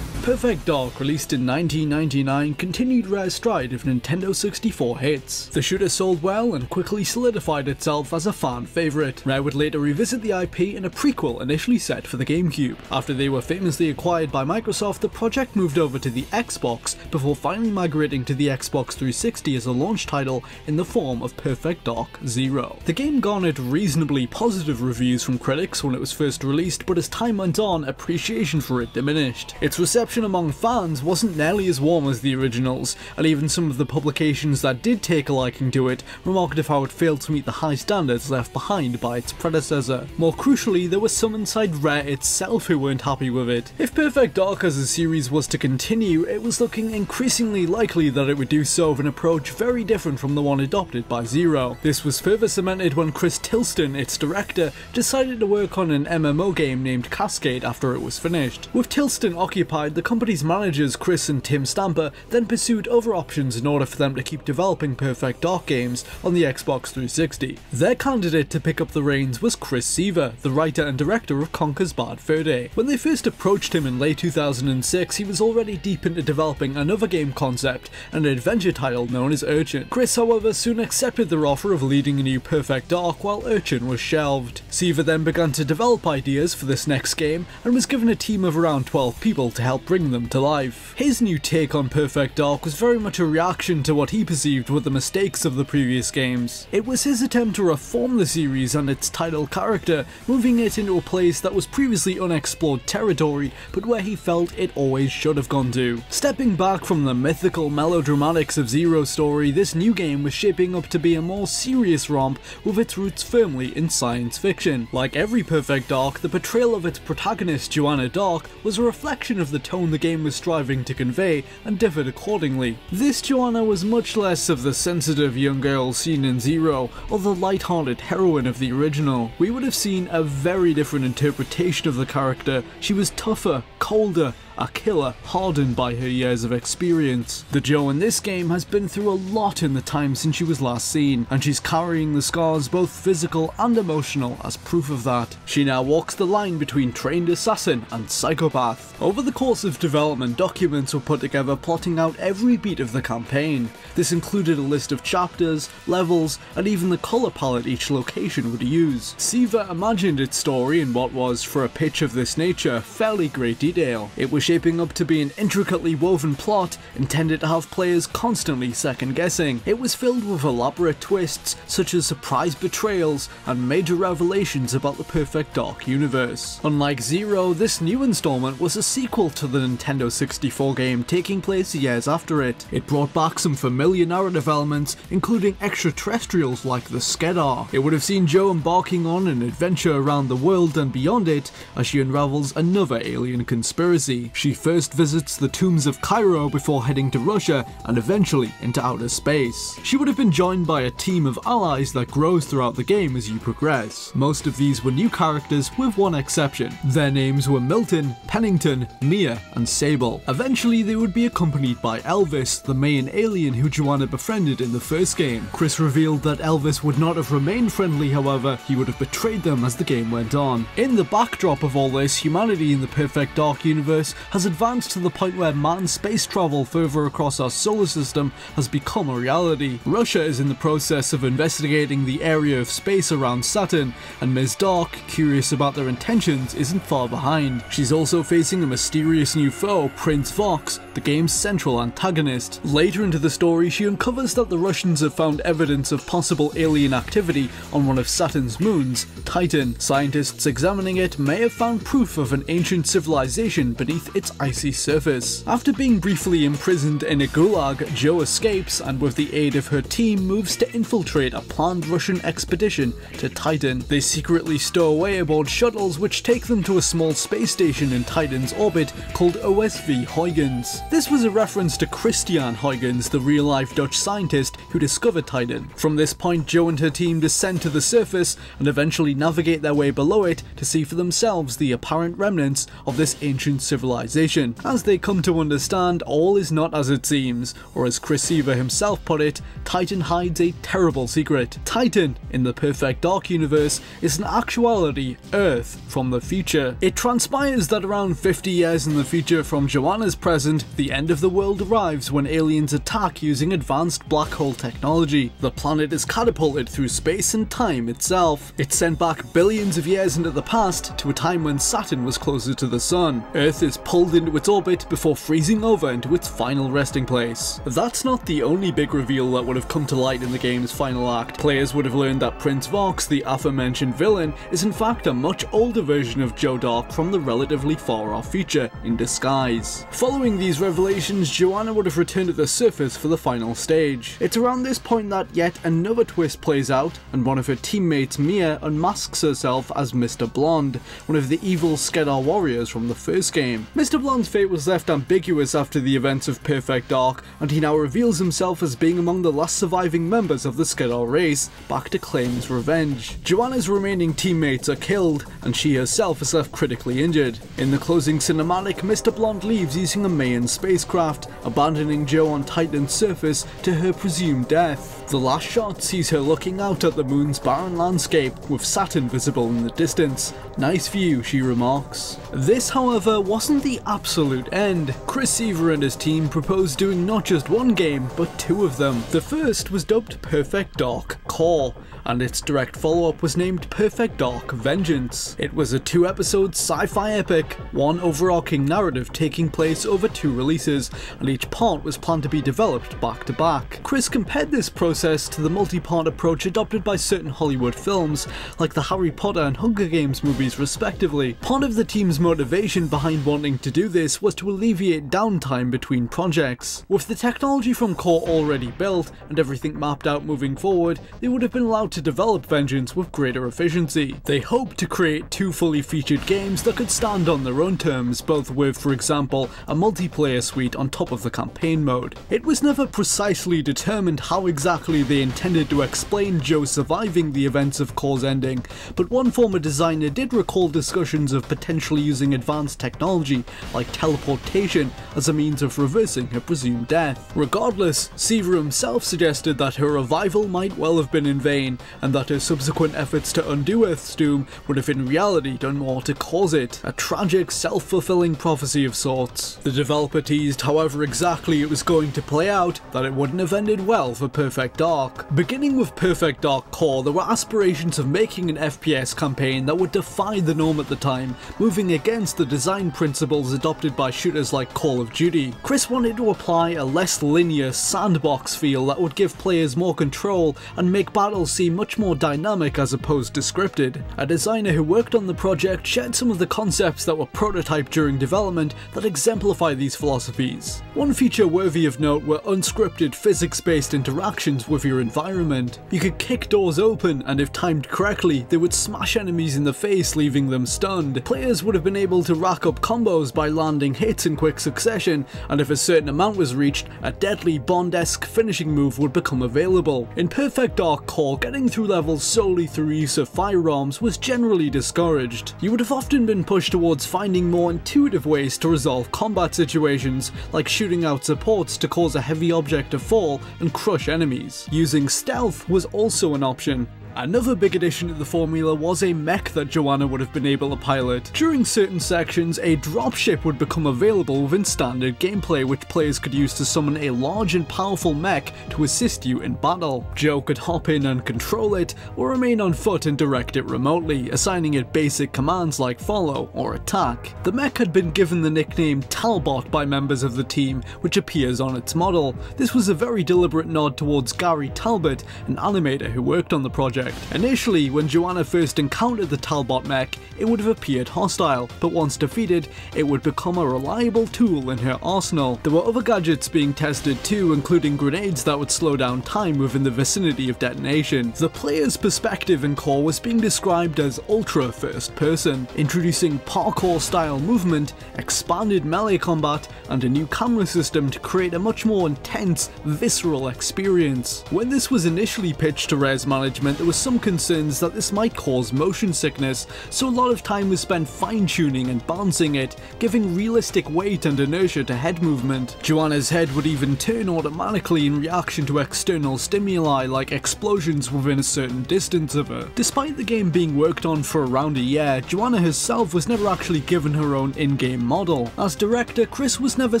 Perfect Dark, released in 1999, continued Rare's stride of Nintendo 64 hits. The shooter sold well and quickly solidified itself as a fan favourite. Rare would later revisit the IP in a prequel initially set for the GameCube. After they were famously acquired by Microsoft, the project moved over to the Xbox, before finally migrating to the Xbox 360 as a launch title in the form of Perfect Dark Zero. The game garnered reasonably positive reviews from critics when it was first released, but as time went on, appreciation for it diminished. Its reception reception among fans wasn't nearly as warm as the originals, and even some of the publications that did take a liking to it remarked of how it failed to meet the high standards left behind by its predecessor. More crucially, there were some inside Rare itself who weren't happy with it. If Perfect Dark as a series was to continue, it was looking increasingly likely that it would do so with an approach very different from the one adopted by Zero. This was further cemented when Chris Tilston, its director, decided to work on an MMO game named Cascade after it was finished. With Tilston occupied, the company's managers Chris and Tim Stamper then pursued other options in order for them to keep developing Perfect Dark games on the Xbox 360. Their candidate to pick up the reins was Chris Seaver, the writer and director of Conker's Bad Fur Day. When they first approached him in late 2006, he was already deep into developing another game concept, an adventure title known as Urchin. Chris, however, soon accepted their offer of leading a new Perfect Dark while Urchin was shelved. Seaver then began to develop ideas for this next game and was given a team of around 12 people to help bring them to life. His new take on Perfect Dark was very much a reaction to what he perceived were the mistakes of the previous games. It was his attempt to reform the series and its title character, moving it into a place that was previously unexplored territory, but where he felt it always should have gone to. Stepping back from the mythical melodramatics of Zero's story, this new game was shaping up to be a more serious romp with its roots firmly in science fiction. Like every Perfect Dark, the portrayal of its protagonist Joanna Dark was a reflection of the tone the game was striving to convey and differed accordingly. This Joanna was much less of the sensitive young girl seen in Zero or the light-hearted heroine of the original. We would have seen a very different interpretation of the character. She was tougher, colder, a killer hardened by her years of experience. The Jo in this game has been through a lot in the time since she was last seen, and she's carrying the scars both physical and emotional as proof of that. She now walks the line between trained assassin and psychopath. Over the course of development, documents were put together plotting out every beat of the campaign. This included a list of chapters, levels, and even the colour palette each location would use. Seaver imagined its story in what was, for a pitch of this nature, fairly great detail. It was shaping up to be an intricately woven plot intended to have players constantly second-guessing. It was filled with elaborate twists such as surprise betrayals and major revelations about the Perfect Dark universe. Unlike Zero, this new installment was a sequel to the Nintendo 64 game taking place years after it. It brought back some familiar narrative elements, including extraterrestrials like the Skedar. It would have seen Jo embarking on an adventure around the world and beyond it as she unravels another alien conspiracy. She first visits the tombs of Cairo before heading to Russia and eventually into outer space. She would have been joined by a team of allies that grows throughout the game as you progress. Most of these were new characters with one exception. Their names were Milton, Pennington, Mia, and Sable. Eventually they would be accompanied by Elvis, the main alien who Joanna befriended in the first game. Chris revealed that Elvis would not have remained friendly, however, he would have betrayed them as the game went on. In the backdrop of all this, humanity in the Perfect Dark universe has advanced to the point where manned space travel further across our solar system has become a reality. Russia is in the process of investigating the area of space around Saturn, and Ms. Dark, curious about their intentions, isn't far behind. She's also facing a mysterious new foe, Prince Vox, the game's central antagonist. Later into the story, she uncovers that the Russians have found evidence of possible alien activity on one of Saturn's moons, Titan. Scientists examining it may have found proof of an ancient civilization beneath its icy surface. After being briefly imprisoned in a gulag, Jo escapes and with the aid of her team moves to infiltrate a planned Russian expedition to Titan. They secretly stow away aboard shuttles which take them to a small space station in Titan's orbit called OSV Huygens. This was a reference to Christian Huygens, the real-life Dutch scientist who discovered Titan. From this point, Jo and her team descend to the surface and eventually navigate their way below it to see for themselves the apparent remnants of this ancient civilization. As they come to understand, all is not as it seems, or as Chris Seaver himself put it, Titan hides a terrible secret. Titan, in the Perfect Dark universe, is in actuality Earth from the future. It transpires that around 50 years in the future from Joanna's present, the end of the world arrives when aliens attack using advanced black hole technology. The planet is catapulted through space and time itself. It's sent back billions of years into the past to a time when Saturn was closer to the sun. Earth is pulled into its orbit before freezing over into its final resting place. That's not the only big reveal that would have come to light in the game's final act. Players would have learned that Prince Vox, the aforementioned villain, is in fact a much older version of Joe Dark from the relatively far-off future in disguise. Following these revelations, Joanna would have returned to the surface for the final stage. It's around this point that yet another twist plays out, and one of her teammates, Mia, unmasks herself as Mr. Blonde, one of the evil Skedar warriors from the first game. Mr. Blonde's fate was left ambiguous after the events of Perfect Dark, and he now reveals himself as being among the last surviving members of the Skedar race, back to claim his revenge. Joanna's remaining teammates are killed, and she herself is left critically injured. In the closing cinematic, Mr. Blonde leaves using a Mayan spacecraft, abandoning Joe on Titan's surface to her presumed death. The last shot sees her looking out at the moon's barren landscape, with Saturn visible in the distance. "Nice view," she remarks. This, however, wasn't the absolute end. Chris Seaver and his team proposed doing not just one game, but two of them. The first was dubbed Perfect Dark Core, and its direct follow-up was named Perfect Dark Vengeance. It was a 2-episode sci-fi epic, one overarching narrative taking place over 2 releases, and each part was planned to be developed back to back. Chris compared this process to the multi-part approach adopted by certain Hollywood films, like the Harry Potter and Hunger Games movies respectively. Part of the team's motivation behind wanting to do this was to alleviate downtime between projects. With the technology from Core already built, and everything mapped out moving forward, they would have been allowed to develop Vengeance with greater efficiency. They hoped to create 2 fully featured games that could stand on their own terms, both with, for example, a multiplayer suite on top of the campaign mode. It was never precisely determined how exactly they intended to explain Joe surviving the events of Core's ending, but one former designer did recall discussions of potentially using advanced technology like teleportation as a means of reversing her presumed death. Regardless, Seaver himself suggested that her revival might well have been in vain, and that her subsequent efforts to undo Earth's doom would have in reality done more to cause it. A tragic, self-fulfilling prophecy of sorts. The developer teased however exactly it was going to play out that it wouldn't have ended well for Perfect Dark. Beginning with Perfect Dark Core, there were aspirations of making an FPS campaign that would defy the norm at the time, moving against the design principles adopted by shooters like Call of Duty. Chris wanted to apply a less linear sandbox feel that would give players more control and make battles seem much more dynamic as opposed to scripted. A designer who worked on the project shared some of the concepts that were prototyped during development that exemplify these philosophies. One feature worthy of note were unscripted physics-based interactions with your environment. You could kick doors open, and if timed correctly, they would smash enemies in the face, leaving them stunned. Players would have been able to rack up combos by landing hits in quick succession, and if a certain amount was reached, a deadly Bond-esque finishing move would become available. In Perfect Dark Core, getting through levels solely through use of firearms was generally discouraged. You would have often been pushed towards finding more intuitive ways to resolve combat situations, like shooting out supports to cause a heavy object to fall and crush enemies. Using stealth was also an option. Another big addition to the formula was a mech that Joanna would have been able to pilot. During certain sections, a dropship would become available within standard gameplay, which players could use to summon a large and powerful mech to assist you in battle. Joe could hop in and control it, or remain on foot and direct it remotely, assigning it basic commands like follow or attack. The mech had been given the nickname Talbot by members of the team, which appears on its model. This was a very deliberate nod towards Gary Talbot, an animator who worked on the project. Initially, when Joanna first encountered the Talbot mech, it would have appeared hostile, but once defeated, it would become a reliable tool in her arsenal. There were other gadgets being tested too, including grenades that would slow down time within the vicinity of detonation. The player's perspective in Core was being described as ultra first person, introducing parkour style movement, expanded melee combat, and a new camera system to create a much more intense, visceral experience. When this was initially pitched to Rare's management, there was some concerns that this might cause motion sickness, so a lot of time was spent fine-tuning and balancing it, giving realistic weight and inertia to head movement. Joanna's head would even turn automatically in reaction to external stimuli like explosions within a certain distance of her. Despite the game being worked on for around a year, Joanna herself was never actually given her own in-game model. As director, Chris was never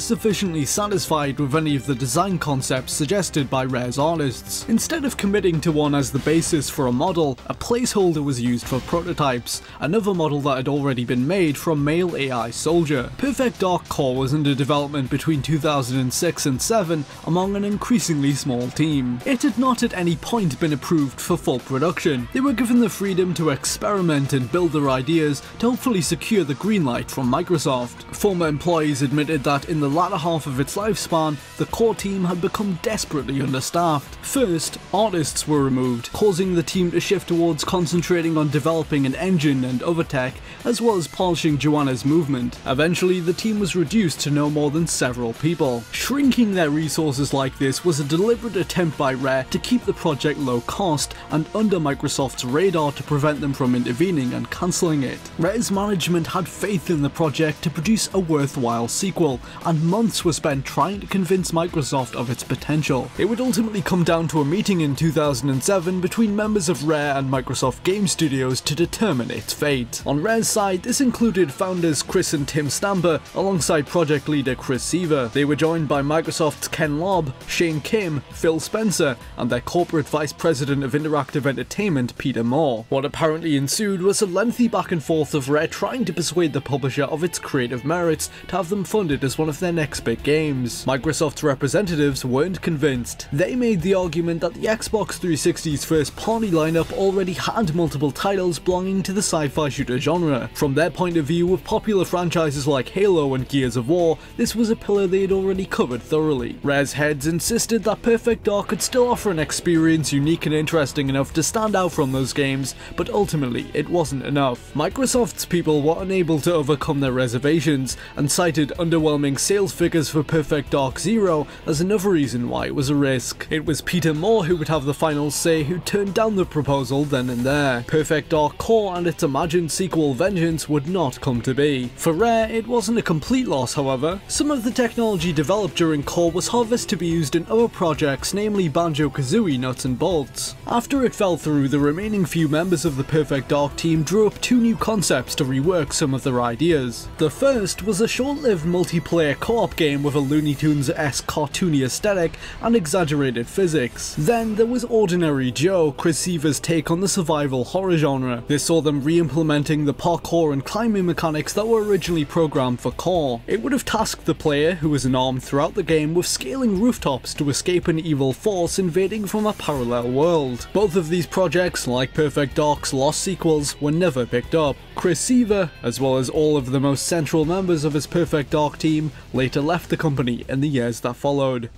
sufficiently satisfied with any of the design concepts suggested by Rare's artists. Instead of committing to one as the basis for for a model, a placeholder was used for prototypes, another model that had already been made from male AI soldier. Perfect Dark Core was under development between 2006 and 7 among an increasingly small team. It had not at any point been approved for full production. They were given the freedom to experiment and build their ideas to hopefully secure the green light from Microsoft. Former employees admitted that in the latter half of its lifespan, the core team had become desperately understaffed. First, artists were removed, causing the team to shift towards concentrating on developing an engine and other tech, as well as polishing Joanna's movement. Eventually, the team was reduced to no more than several people. Shrinking their resources like this was a deliberate attempt by Rare to keep the project low cost and under Microsoft's radar to prevent them from intervening and cancelling it. Rare's management had faith in the project to produce a worthwhile sequel, and months were spent trying to convince Microsoft of its potential. It would ultimately come down to a meeting in 2007 between members of Rare and Microsoft Game Studios to determine its fate. On Rare's side, this included founders Chris and Tim Stamper alongside project leader Chris Seaver. They were joined by Microsoft's Ken Lobb, Shane Kim, Phil Spencer, and their corporate vice president of interactive entertainment, Peter Moore. What apparently ensued was a lengthy back and forth of Rare trying to persuade the publisher of its creative merits to have them funded as one of their next big games. Microsoft's representatives weren't convinced. They made the argument that the Xbox 360's first party lineup already had multiple titles belonging to the sci-fi shooter genre. From their point of view, with popular franchises like Halo and Gears of War, this was a pillar they had already covered thoroughly. Rare's heads insisted that Perfect Dark could still offer an experience unique and interesting enough to stand out from those games, but ultimately it wasn't enough. Microsoft's people were unable to overcome their reservations and cited underwhelming sales figures for Perfect Dark Zero as another reason why it was a risk. It was Peter Moore who would have the final say, who turned down the proposal then and there. Perfect Dark Core and its imagined sequel Vengeance would not come to be. For Rare, it wasn't a complete loss, however. Some of the technology developed during Core was harvested to be used in other projects, namely Banjo-Kazooie Nuts and Bolts. After it fell through, the remaining few members of the Perfect Dark team drew up two new concepts to rework some of their ideas. The first was a short-lived multiplayer co-op game with a Looney Tunes-esque cartoony aesthetic and exaggerated physics. Then there was Ordinary Joe, Chris Seaver's take on the survival horror genre. This saw them re-implementing the parkour and climbing mechanics that were originally programmed for Core. It would have tasked the player, who was unarmed throughout the game, with scaling rooftops to escape an evil force invading from a parallel world. Both of these projects, like Perfect Dark's lost sequels, were never picked up. Chris Seaver, as well as all of the most central members of his Perfect Dark team, later left the company in the years that followed.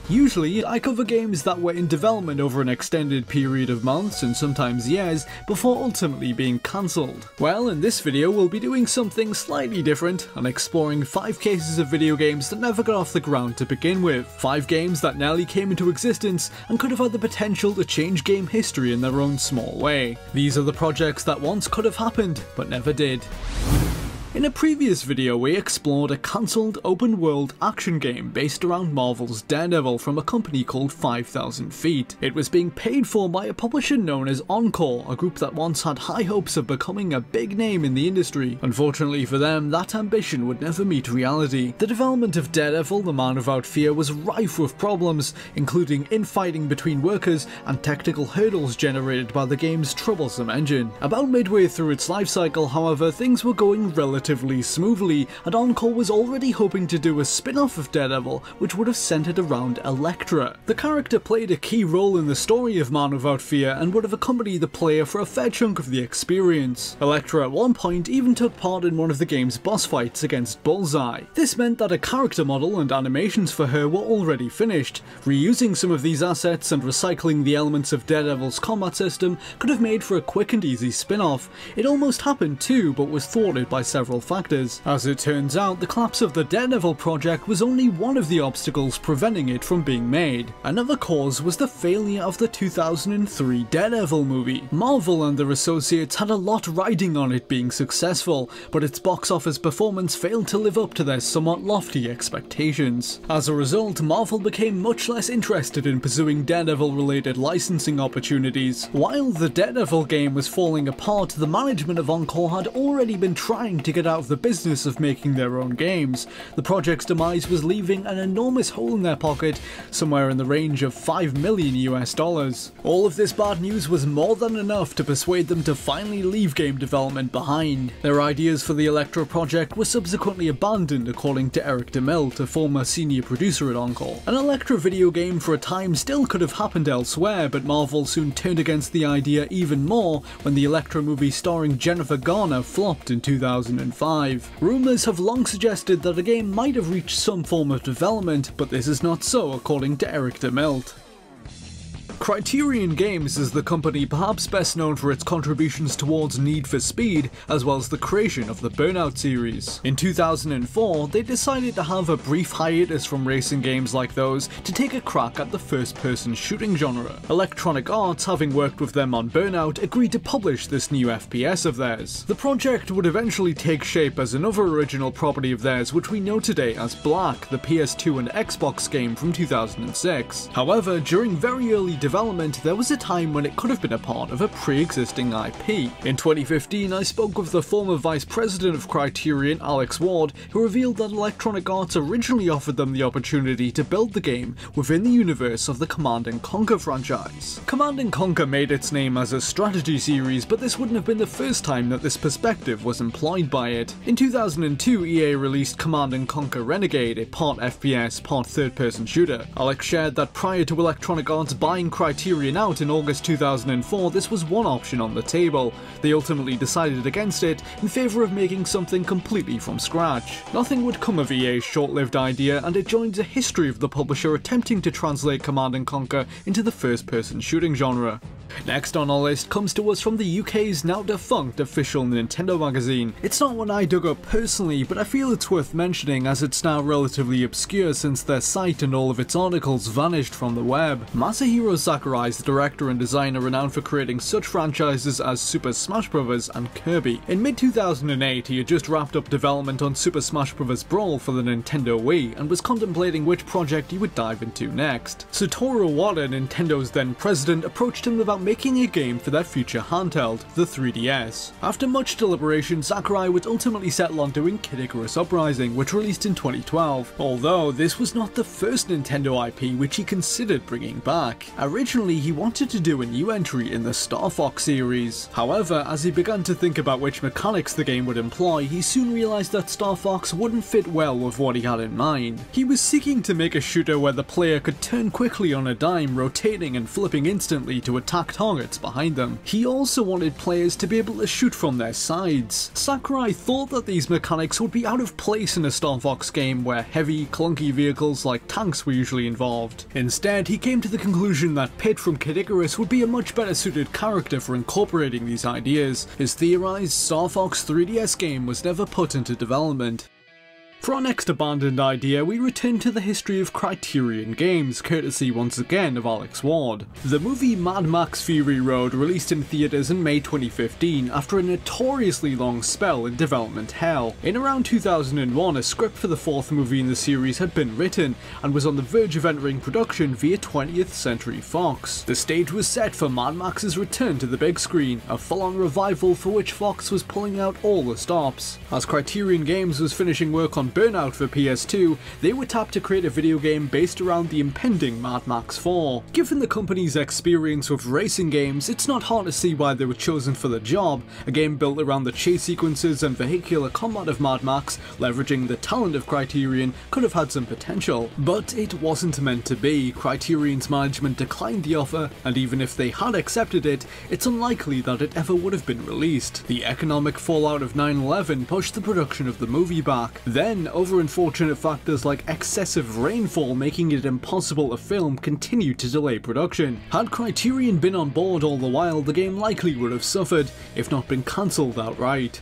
Usually, I cover games that were in development over an extended period of months and sometimes years before ultimately being cancelled. Well, in this video we'll be doing something slightly different and exploring 5 cases of video games that never got off the ground to begin with. 5 games that nearly came into existence and could have had the potential to change game history in their own small way. These are the projects that once could have happened, but never did. In a previous video we explored a cancelled open-world action game based around Marvel's Daredevil from a company called 5,000 Feet. It was being paid for by a publisher known as Encore, a group that once had high hopes of becoming a big name in the industry. Unfortunately for them, that ambition would never meet reality. The development of Daredevil, the Man Without Fear, was rife with problems, including infighting between workers and technical hurdles generated by the game's troublesome engine. About midway through its life cycle, however, things were going relatively smoothly, and Encore was already hoping to do a spin-off of Daredevil which would have centered around Elektra. The character played a key role in the story of Man Without Fear and would have accompanied the player for a fair chunk of the experience. Elektra at one point even took part in one of the game's boss fights against Bullseye. This meant that a character model and animations for her were already finished. Reusing some of these assets and recycling the elements of Daredevil's combat system could have made for a quick and easy spin-off. It almost happened too, but was thwarted by several factors. As it turns out, the collapse of the Daredevil project was only one of the obstacles preventing it from being made. Another cause was the failure of the 2003 Daredevil movie. Marvel and their associates had a lot riding on it being successful, but its box office performance failed to live up to their somewhat lofty expectations. As a result, Marvel became much less interested in pursuing Daredevil-related licensing opportunities. While the Daredevil game was falling apart, the management of Encore had already been trying to get opted out of the business of making their own games. The project's demise was leaving an enormous hole in their pocket, somewhere in the range of $5 million US. All of this bad news was more than enough to persuade them to finally leave game development behind. Their ideas for the Electro project were subsequently abandoned, according to Eric DeMilt, a former senior producer at Encore. An Electro video game for a time still could have happened elsewhere, but Marvel soon turned against the idea even more when the Electro movie starring Jennifer Garner flopped in 2005. Rumours have long suggested that a game might have reached some form of development, but this is not so, according to Eric DeMilt. Criterion Games is the company perhaps best known for its contributions towards Need for Speed, as well as the creation of the Burnout series. In 2004, they decided to have a brief hiatus from racing games like those to take a crack at the first-person shooting genre. Electronic Arts, having worked with them on Burnout, agreed to publish this new FPS of theirs. The project would eventually take shape as another original property of theirs, which we know today as Black, the PS2 and Xbox game from 2006. However, during very early development, there was a time when it could have been a part of a pre-existing IP. In 2015, I spoke with the former vice president of Criterion, Alex Ward, who revealed that Electronic Arts originally offered them the opportunity to build the game within the universe of the Command & Conquer franchise. Command & Conquer made its name as a strategy series, but this wouldn't have been the first time that this perspective was employed by it. In 2002, EA released Command & Conquer Renegade, a part FPS, part third-person shooter. Alex shared that prior to Electronic Arts buying Criterion out in August 2004, this was one option on the table. They ultimately decided against it in favour of making something completely from scratch. Nothing would come of EA's short-lived idea, and it joins a history of the publisher attempting to translate Command & Conquer into the first-person shooting genre. Next on our list comes to us from the UK's now defunct official Nintendo magazine. It's not one I dug up personally, but I feel it's worth mentioning as it's now relatively obscure since their site and all of its articles vanished from the web. Masahiro Sakurai is the director and designer renowned for creating such franchises as Super Smash Bros. And Kirby. In mid-2008, he had just wrapped up development on Super Smash Bros. Brawl for the Nintendo Wii and was contemplating which project he would dive into next. Satoru Iwata, Nintendo's then president, approached him about making a game for their future handheld, the 3DS. After much deliberation, Sakurai would ultimately settle on doing Kid Icarus Uprising, which released in 2012, although this was not the first Nintendo IP which he considered bringing back. Originally, he wanted to do a new entry in the Star Fox series. However, as he began to think about which mechanics the game would employ, he soon realised that Star Fox wouldn't fit well with what he had in mind. He was seeking to make a shooter where the player could turn quickly on a dime, rotating and flipping instantly to attack targets behind them. He also wanted players to be able to shoot from their sides. Sakurai thought that these mechanics would be out of place in a Star Fox game where heavy, clunky vehicles like tanks were usually involved. Instead, he came to the conclusion that Pit from Kid Icarus would be a much better suited character for incorporating these ideas. His theorized Star Fox 3DS game was never put into development. For our next abandoned idea, we return to the history of Criterion Games, courtesy once again of Alex Ward. The movie Mad Max Fury Road released in theaters in May 2015 after a notoriously long spell in development hell. In around 2001, a script for the fourth movie in the series had been written and was on the verge of entering production via 20th Century Fox. The stage was set for Mad Max's return to the big screen, a full-on revival for which Fox was pulling out all the stops. As Criterion Games was finishing work on Burnout for PS2, they were tapped to create a video game based around the impending Mad Max 4. Given the company's experience with racing games, it's not hard to see why they were chosen for the job. A game built around the chase sequences and vehicular combat of Mad Max, leveraging the talent of Criterion, could have had some potential. But it wasn't meant to be. Criterion's management declined the offer, and even if they had accepted it, it's unlikely that it ever would have been released. The economic fallout of 9/11 pushed the production of the movie back. Then, over unfortunate factors like excessive rainfall making it impossible to film continued to delay production. Had Criterion been on board all the while, the game likely would have suffered, if not been cancelled outright.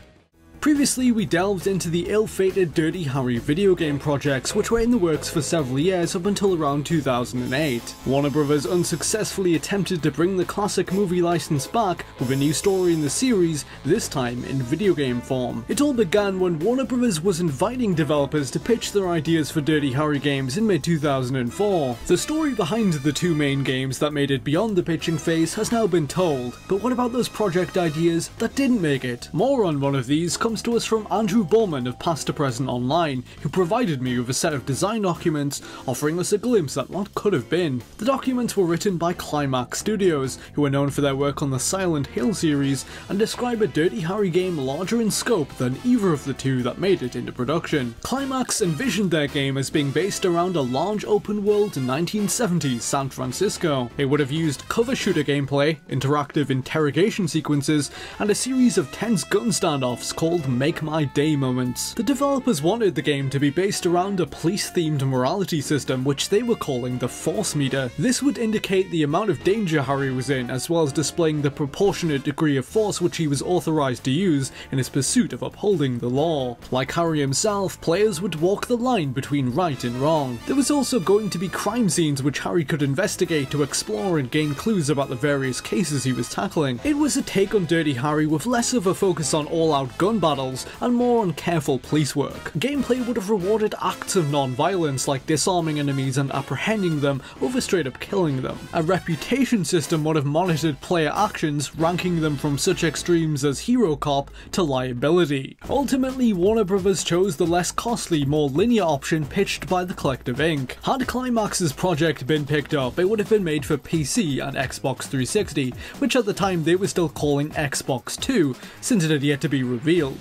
Previously, we delved into the ill-fated Dirty Harry video game projects, which were in the works for several years up until around 2008. Warner Bros. Unsuccessfully attempted to bring the classic movie license back with a new story in the series, this time in video game form. It all began when Warner Bros. Was inviting developers to pitch their ideas for Dirty Harry games in mid-2004. The story behind the two main games that made it beyond the pitching phase has now been told, but what about those project ideas that didn't make it? More on one of these comes comes to us from Andrew Bowman of Past to Present Online, who provided me with a set of design documents offering us a glimpse at what could have been. The documents were written by Climax Studios, who are known for their work on the Silent Hill series, and describe a Dirty Harry game larger in scope than either of the two that made it into production. Climax envisioned their game as being based around a large open world 1970s San Francisco. It would have used cover shooter gameplay, interactive interrogation sequences, and a series of tense gun standoffs called Make My Day moments. The developers wanted the game to be based around a police-themed morality system which they were calling the Force Meter. This would indicate the amount of danger Harry was in, as well as displaying the proportionate degree of force which he was authorized to use in his pursuit of upholding the law. Like Harry himself, players would walk the line between right and wrong. There was also going to be crime scenes which Harry could investigate to explore and gain clues about the various cases he was tackling. It was a take on Dirty Harry with less of a focus on all-out gun battles and more on careful police work. Gameplay would have rewarded acts of non-violence like disarming enemies and apprehending them over straight up killing them. A reputation system would have monitored player actions, ranking them from such extremes as hero cop to liability. Ultimately, Warner Bros. Chose the less costly, more linear option pitched by the Collective Inc. Had Climax's project been picked up, it would have been made for PC and Xbox 360, which at the time they were still calling Xbox 2, since it had yet to be revealed.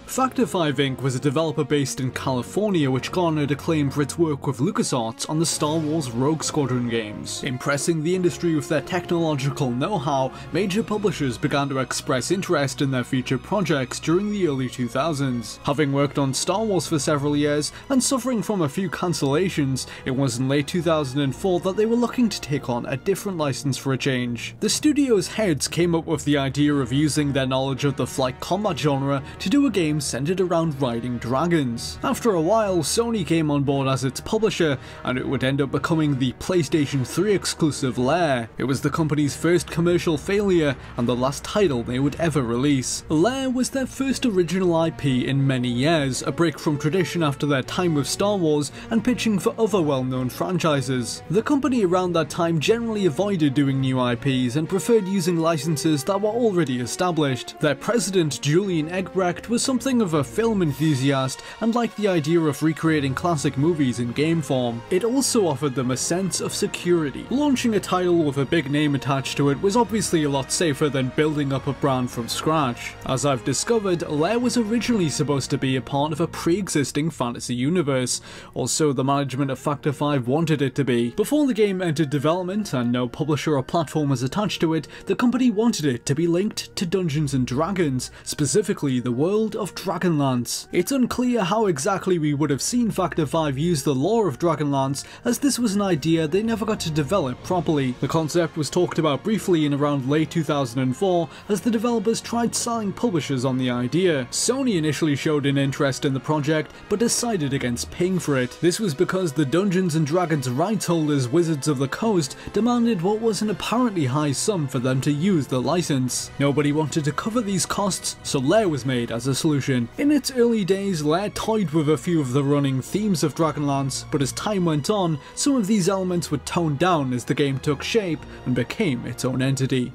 Factor 5 Inc. was a developer based in California which garnered acclaim for its work with LucasArts on the Star Wars Rogue Squadron games. Impressing the industry with their technological know-how, major publishers began to express interest in their future projects during the early 2000s. Having worked on Star Wars for several years and suffering from a few cancellations, it was in late 2004 that they were looking to take on a different license for a change. The studio's heads came up with the idea of using their knowledge of the flight combat genre to do a game centered around riding dragons. After a while, Sony came on board as its publisher, and it would end up becoming the PlayStation 3 exclusive Lair. It was the company's first commercial failure and the last title they would ever release. Lair was their first original IP in many years, a break from tradition after their time with Star Wars and pitching for other well-known franchises. The company around that time generally avoided doing new IPs and preferred using licenses that were already established. Their president, Julian Egbrecht, was something of a film enthusiast and liked the idea of recreating classic movies in game form. It also offered them a sense of security. Launching a title with a big name attached to it was obviously a lot safer than building up a brand from scratch. As I've discovered, Lair was originally supposed to be a part of a pre-existing fantasy universe, or so the management of Factor 5 wanted it to be. Before the game entered development and no publisher or platform was attached to it, the company wanted it to be linked to Dungeons and Dragons, specifically the world of Dragonlance. It's unclear how exactly we would have seen Factor 5 use the lore of Dragonlance, as this was an idea they never got to develop properly. The concept was talked about briefly in around late 2004 as the developers tried selling publishers on the idea. Sony initially showed an interest in the project but decided against paying for it. This was because the Dungeons and Dragons rights holders Wizards of the Coast demanded what was an apparently high sum for them to use the license. Nobody wanted to cover these costs, so Lair was made as a solution. In its early days, Lair toyed with a few of the running themes of Dragonlance, but as time went on, some of these elements were toned down as the game took shape and became its own entity.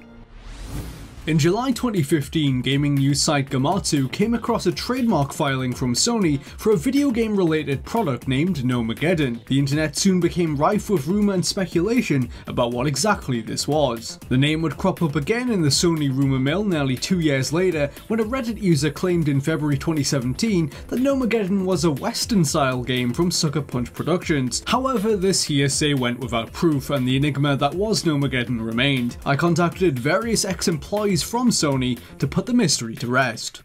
In July 2015, gaming news site Gamatsu came across a trademark filing from Sony for a video game related product named Nomageddon. The internet soon became rife with rumour and speculation about what exactly this was. The name would crop up again in the Sony rumour mill nearly 2 years later when a Reddit user claimed in February 2017 that Nomageddon was a Western style game from Sucker Punch Productions. However, this hearsay went without proof and the enigma that was Nomageddon remained. I contacted various ex-employees from Sony to put the mystery to rest.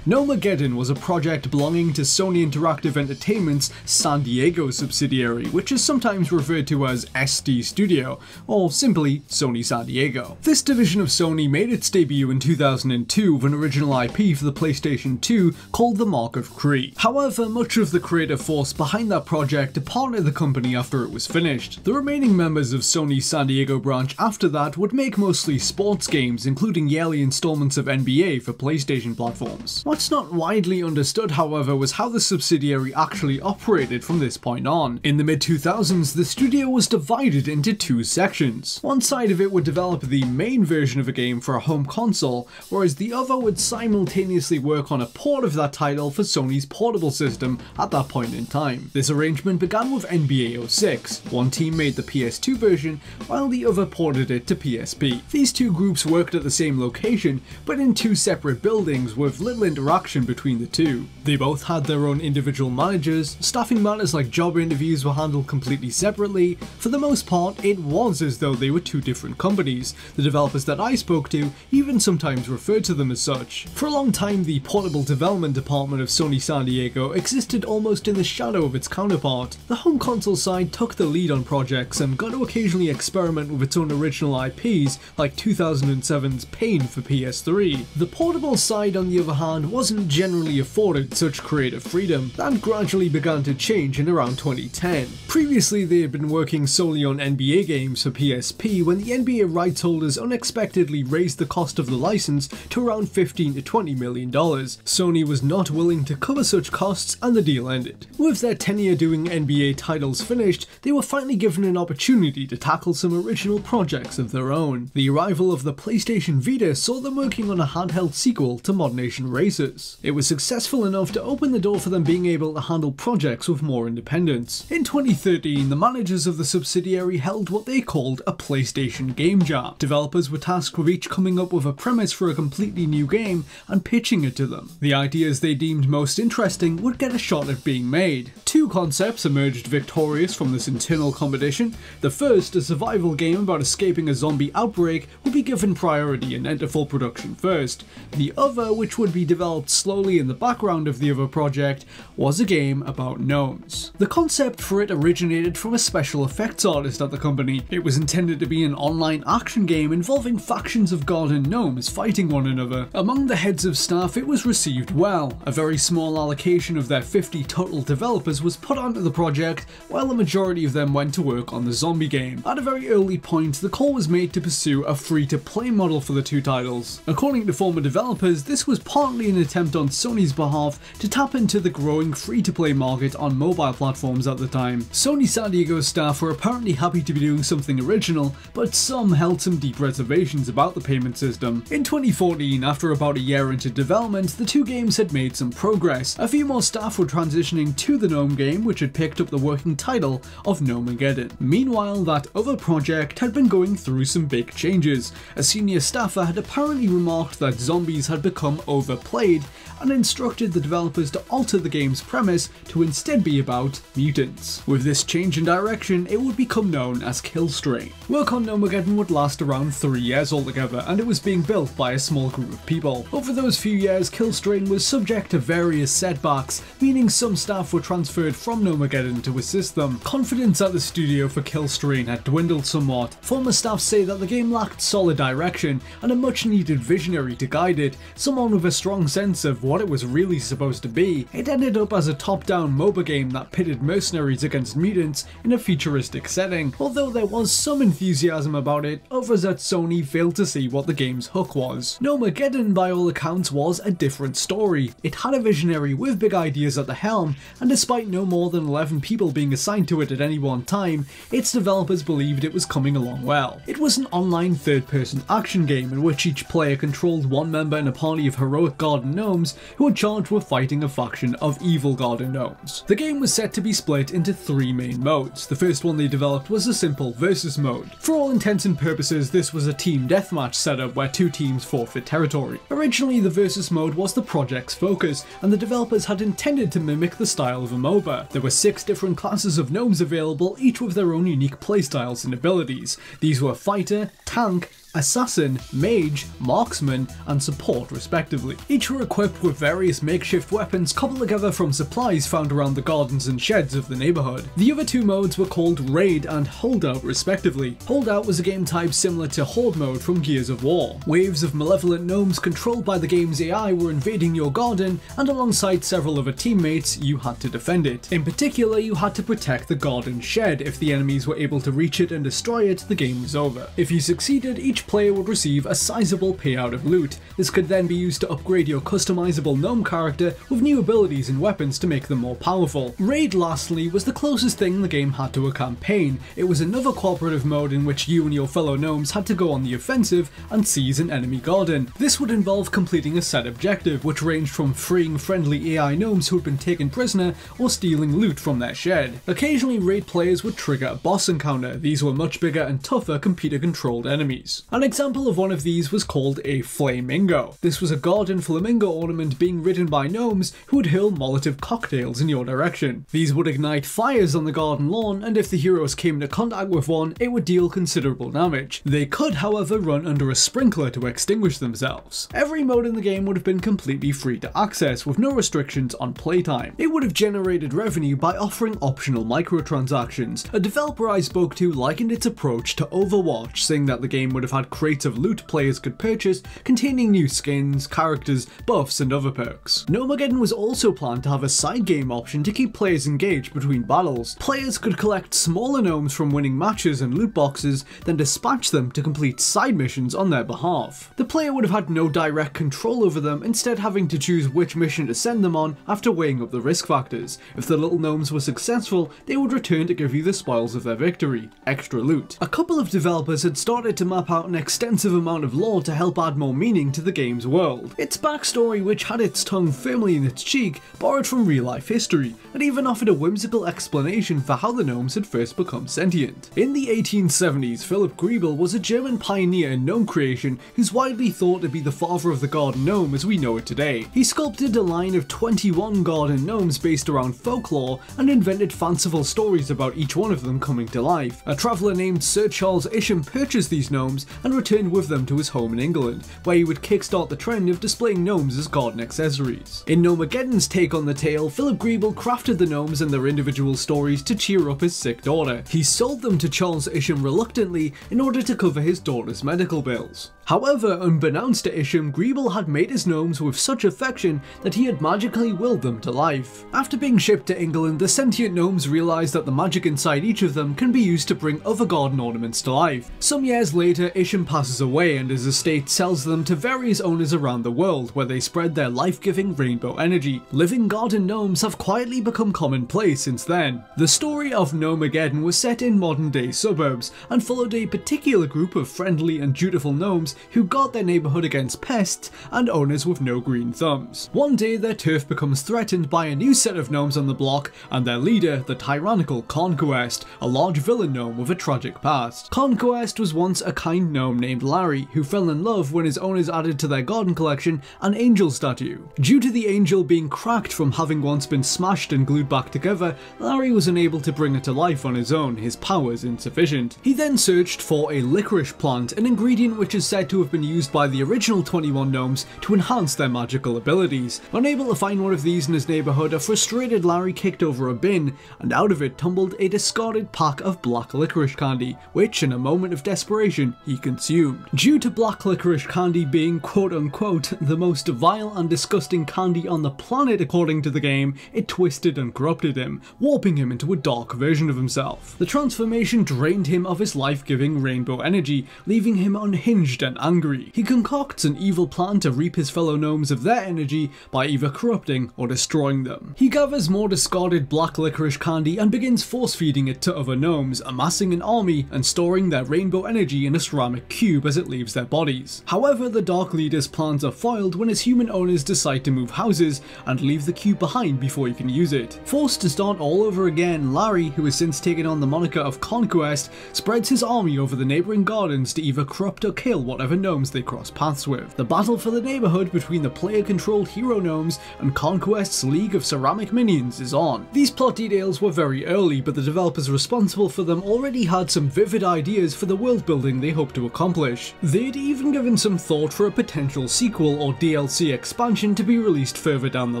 Nomageddon was a project belonging to Sony Interactive Entertainment's San Diego subsidiary, which is sometimes referred to as SD Studio, or simply Sony San Diego. This division of Sony made its debut in 2002 with an original IP for the PlayStation 2 called The Mark of Kree. However, much of the creative force behind that project departed the company after it was finished. The remaining members of Sony's San Diego branch after that would make mostly sports games, including yearly installments of NBA for PlayStation platforms. What What's not widely understood, however, was how the subsidiary actually operated from this point on. In the mid-2000s, the studio was divided into two sections. One side of it would develop the main version of a game for a home console, whereas the other would simultaneously work on a port of that title for Sony's portable system at that point in time. This arrangement began with NBA 06. One team made the PS2 version, while the other ported it to PSP. These two groups worked at the same location, but in two separate buildings with little interaction between the two. They both had their own individual managers, staffing matters like job interviews were handled completely separately. For the most part, it was as though they were two different companies. The developers that I spoke to even sometimes referred to them as such. For a long time, the portable development department of Sony San Diego existed almost in the shadow of its counterpart. The home console side took the lead on projects and got to occasionally experiment with its own original IPs, like 2007's Pain for PS3. The portable side, on the other hand, wasn't generally afforded such creative freedom. That gradually began to change in around 2010. Previously, they had been working solely on NBA games for PSP when the NBA rights holders unexpectedly raised the cost of the license to around $15 to $20 million. Sony was not willing to cover such costs and the deal ended. With their tenure doing NBA titles finished, they were finally given an opportunity to tackle some original projects of their own. The arrival of the PlayStation Vita saw them working on a handheld sequel to Mod Nation Racers. It was successful enough to open the door for them being able to handle projects with more independence. In 2013, the managers of the subsidiary held what they called a PlayStation Game Jam. Developers were tasked with each coming up with a premise for a completely new game and pitching it to them. The ideas they deemed most interesting would get a shot at being made. Two concepts emerged victorious from this internal competition. The first, a survival game about escaping a zombie outbreak, would be given priority and enter full production first. The other, which would be developed slowly in the background of the other project, was a game about gnomes. The concept for it originated from a special effects artist at the company. It was intended to be an online action game involving factions of garden gnomes fighting one another. Among the heads of staff, it was received well. A very small allocation of their 50 total developers was put onto the project, while the majority of them went to work on the zombie game. At a very early point, the call was made to pursue a free-to-play model for the two titles. According to former developers, this was partly an attempt on Sony's behalf to tap into the growing free-to-play market on mobile platforms at the time. Sony San Diego staff were apparently happy to be doing something original, but some held some deep reservations about the payment system. In 2014, after about a year into development, the two games had made some progress. A few more staff were transitioning to the Gnome game, which had picked up the working title of Gnomegeddon. Meanwhile, that other project had been going through some big changes. A senior staffer had apparently remarked that zombies had become overplayed and instructed the developers to alter the game's premise to instead be about mutants. With this change in direction, it would become known as Killstrain. Work on Gnomegeddon would last around 3 years altogether, and it was being built by a small group of people. Over those few years, Killstrain was subject to various setbacks, meaning some staff were transferred from Gnomegeddon to assist them. Confidence at the studio for Killstrain had dwindled somewhat. Former staff say that the game lacked solid direction and a much needed visionary to guide it, someone with a strong sense of what it was really supposed to be. It ended up as a top-down MOBA game that pitted mercenaries against mutants in a futuristic setting. Although there was some enthusiasm about it, others at Sony failed to see what the game's hook was. Gnomegeddon, by all accounts, was a different story. It had a visionary with big ideas at the helm, and despite no more than 11 people being assigned to it at any one time, its developers believed it was coming along well. It was an online third-person action game in which each player controlled one member in a party of heroic garden gnomes who were charged with fighting a faction of evil garden gnomes. The game was set to be split into 3 main modes. The first one they developed was a simple versus mode. For all intents and purposes, this was a team deathmatch setup where 2 teams forfeit territory. Originally, the versus mode was the project's focus, and the developers had intended to mimic the style of a MOBA. There were 6 different classes of gnomes available, each with their own unique playstyles and abilities. These were fighter, tank, assassin, mage, marksman, and support respectively. Each were equipped with various makeshift weapons cobbled together from supplies found around the gardens and sheds of the neighbourhood. The other 2 modes were called Raid and Holdout respectively. Holdout was a game type similar to Horde mode from Gears of War. Waves of malevolent gnomes controlled by the game's AI were invading your garden, and alongside several other teammates, you had to defend it. In particular, you had to protect the garden shed. If the enemies were able to reach it and destroy it, the game was over. If you succeeded, each each player would receive a sizable payout of loot. This could then be used to upgrade your customizable gnome character with new abilities and weapons to make them more powerful. Raid, lastly, was the closest thing the game had to a campaign. It was another cooperative mode in which you and your fellow gnomes had to go on the offensive and seize an enemy garden. This would involve completing a set objective, which ranged from freeing friendly AI gnomes who had been taken prisoner or stealing loot from their shed. Occasionally, raid players would trigger a boss encounter. These were much bigger and tougher computer-controlled enemies. An example of one of these was called a flamingo. This was a garden flamingo ornament being ridden by gnomes who would hurl Molotov cocktails in your direction. These would ignite fires on the garden lawn, and if the heroes came into contact with one, it would deal considerable damage. They could, however, run under a sprinkler to extinguish themselves. Every mode in the game would have been completely free to access, with no restrictions on playtime. It would have generated revenue by offering optional microtransactions. A developer I spoke to likened its approach to Overwatch, saying that the game would have had crates of loot players could purchase containing new skins, characters, buffs and other perks. Gnomegeddon was also planned to have a side game option to keep players engaged between battles. Players could collect smaller gnomes from winning matches and loot boxes, then dispatch them to complete side missions on their behalf. The player would have had no direct control over them, instead having to choose which mission to send them on after weighing up the risk factors. If the little gnomes were successful, they would return to give you the spoils of their victory, extra loot. A couple of developers had started to map out an extensive amount of lore to help add more meaning to the game's world. Its backstory, which had its tongue firmly in its cheek, borrowed from real-life history, and even offered a whimsical explanation for how the gnomes had first become sentient. In the 1870s, Philipp Griebel was a German pioneer in gnome creation who's widely thought to be the father of the garden gnome as we know it today. He sculpted a line of 21 garden gnomes based around folklore and invented fanciful stories about each one of them coming to life. A traveller named Sir Charles Isham purchased these gnomes and returned with them to his home in England, where he would kickstart the trend of displaying gnomes as garden accessories. In Gnomegeddon's take on the tale, Philipp Griebel crafted the gnomes and their individual stories to cheer up his sick daughter. He sold them to Charles Isham reluctantly in order to cover his daughter's medical bills. However, unbeknownst to Isham, Griebel had made his gnomes with such affection that he had magically willed them to life. After being shipped to England, the sentient gnomes realised that the magic inside each of them can be used to bring other garden ornaments to life. Some years later, Isham passes away and his estate sells them to various owners around the world, where they spread their life-giving rainbow energy. Living garden gnomes have quietly become commonplace since then. The story of Gnomegeddon was set in modern-day suburbs and followed a particular group of friendly and dutiful gnomes who guard their neighbourhood against pests and owners with no green thumbs. One day their turf becomes threatened by a new set of gnomes on the block and their leader, the tyrannical Conquest, a large villain gnome with a tragic past. Conquest was once a kind gnome named Larry who fell in love when his owners added to their garden collection an angel statue. Due to the angel being cracked from having once been smashed and glued back together, Larry was unable to bring it to life on his own, his powers insufficient. He then searched for a licorice plant, an ingredient which is said to have been used by the original 21 gnomes to enhance their magical abilities. Unable to find one of these in his neighbourhood, a frustrated Larry kicked over a bin, and out of it tumbled a discarded pack of black licorice candy, which in a moment of desperation he consumed. Due to black licorice candy being quote-unquote the most vile and disgusting candy on the planet according to the game, it twisted and corrupted him, warping him into a dark version of himself. The transformation drained him of his life-giving rainbow energy, leaving him unhinged and angry. He concocts an evil plan to reap his fellow gnomes of their energy by either corrupting or destroying them. He gathers more discarded black licorice candy and begins force-feeding it to other gnomes, amassing an army and storing their rainbow energy in a ceramic cube as it leaves their bodies. However, the Dark Leader's plans are foiled when his human owners decide to move houses and leave the cube behind before he can use it. Forced to start all over again, Larry, who has since taken on the moniker of Conquest, spreads his army over the neighbouring gardens to either corrupt or kill whatever gnomes they cross paths with. The battle for the neighbourhood between the player-controlled hero gnomes and Conquest's league of ceramic minions is on. These plot details were very early, but the developers responsible for them already had some vivid ideas for the world building they hoped to accomplish. They'd even given some thought for a potential sequel or DLC expansion to be released further down the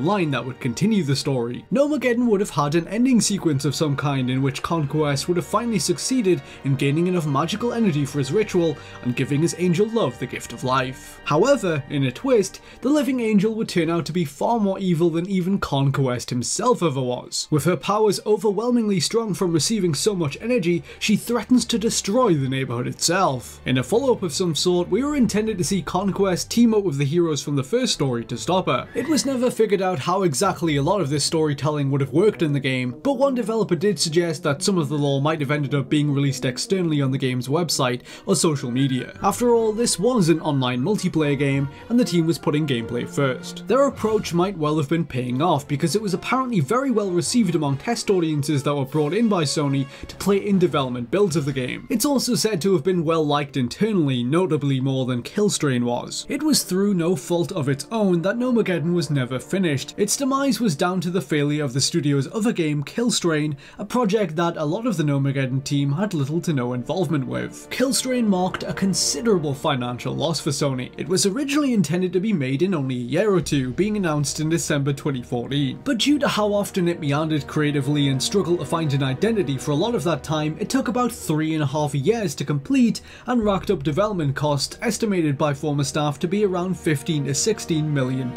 line that would continue the story. Gnomegeddon would have had an ending sequence of some kind in which Conquest would have finally succeeded in gaining enough magical energy for his ritual and giving his angel love the gift of life. However, in a twist, the living angel would turn out to be far more evil than even Conquest himself ever was. With her powers overwhelmingly strong from receiving so much energy, she threatens to destroy the neighbourhood itself. In a follow-up of some sort, we were intended to see Conquest team up with the heroes from the first story to stop her. It was never figured out how exactly a lot of this storytelling would have worked in the game, but one developer did suggest that some of the lore might have ended up being released externally on the game's website or social media. After all, this was an online multiplayer game, and the team was putting gameplay first. Their approach might well have been paying off, because it was apparently very well received among test audiences that were brought in by Sony to play in development builds of the game. It's also said to have been well liked internally, notably more than Killstrain was. It was through no fault of its own that Nomageddon was never finished. Its demise was down to the failure of the studio's other game, Killstrain, a project that a lot of the Nomageddon team had little to no involvement with. Killstrain marked a considerable financial loss for Sony. It was originally intended to be made in only a year or two, being announced in December 2014. But due to how often it meandered creatively and struggled to find an identity for a lot of that time, it took about 3.5 years to complete and racked up development costs estimated by former staff to be around $15 to $16 million.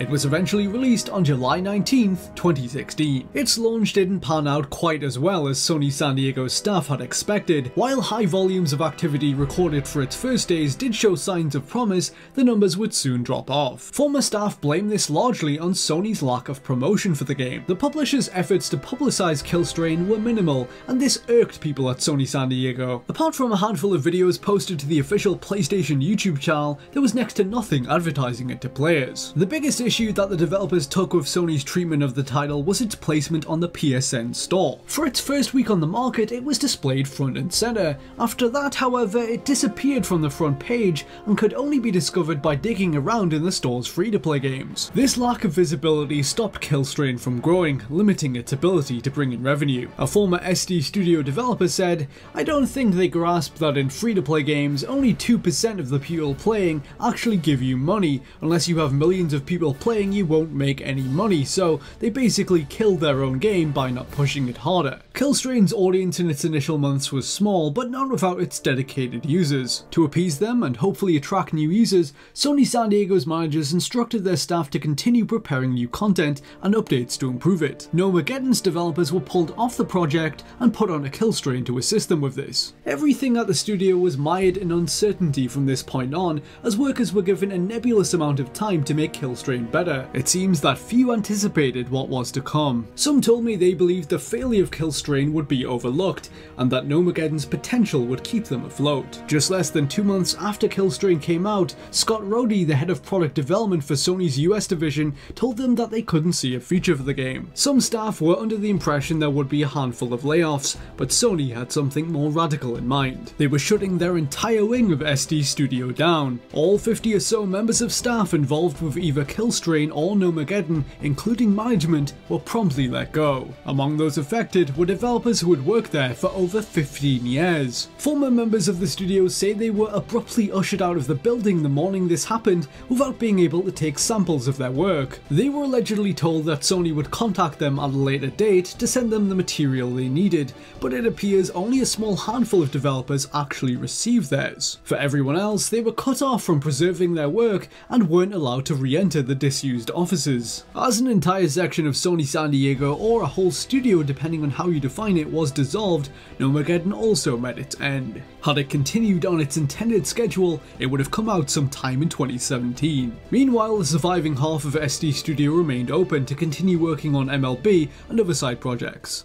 It was eventually released on July 19th, 2016. Its launch didn't pan out quite as well as Sony San Diego's staff had expected. While high volumes of activity recorded for its first days did show signs of promise, the numbers would soon drop off. Former staff blame this largely on Sony's lack of promotion for the game. The publisher's efforts to publicize Killstrain were minimal, and this irked people at Sony San Diego. Apart from a handful of videos posted to the official PlayStation YouTube channel, there was next to nothing advertising it to players. The biggest issue that the developers took with Sony's treatment of the title was its placement on the PSN store. For its first week on the market, it was displayed front and center. After that, however, it disappeared from the front page and could only be discovered by digging around in the store's free-to-play games. This lack of visibility stopped Killstrain from growing, limiting its ability to bring in revenue. A former SD Studio developer said, "I don't think they grasp that in free-to-play games, only 2% of the people playing actually give you money. Unless you have millions of people playing, you won't make any money, so they basically killed their own game by not pushing it harder." Killstrain's audience in its initial months was small, but not without its dedicated users. To appease them and hopefully attract new users, Sony San Diego's managers instructed their staff to continue preparing new content and updates to improve it. Nomageddon's developers were pulled off the project and put on a Killstrain to assist them with this. Everything at the studio was mired in uncertainty from this point on, as workers were given a nebulous amount of time to make Killstrain better. It seems that few anticipated what was to come. Some told me they believed the failure of Killstrain would be overlooked, and that Nomageddon's potential would keep them afloat. Just less than 2 months after Killstrain came out, Scott Rhodey, the head of product development for Sony's US division, told them that they couldn't see a future for the game. Some staff were under the impression there would be a handful of layoffs, but Sony had something more radical in mind. They were shutting their entire wing of SD Studio down. All 50 or so members of staff involved with either Killstrain or Nomageddon, including management, were promptly let go. Among those affected were developers who had worked there for over 15 years. Former members of the studio say they were abruptly ushered out of the building the morning this happened without being able to take samples of their work. They were allegedly told that Sony would contact them at a later date to send them the material they needed, but it appears only a small handful of developers actually received theirs. For everyone else, they were cut off from preserving their work and weren't allowed to re-enter the disused offices. As an entire section of Sony San Diego, or a whole studio depending on how you define it, was dissolved, Nomageddon also met its end. Had it continued on its intended schedule, it would have come out sometime in 2017. Meanwhile, the surviving half of SD Studio remained open to continue working on MLB and other side projects.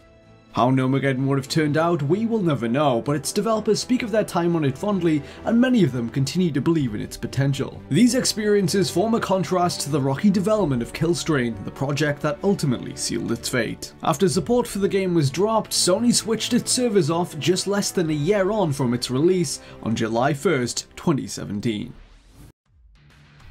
How Nomageddon would have turned out, we will never know, but its developers speak of their time on it fondly, and many of them continue to believe in its potential. These experiences form a contrast to the rocky development of Killstrain, the project that ultimately sealed its fate. After support for the game was dropped, Sony switched its servers off just less than a year on from its release on July 1st, 2017.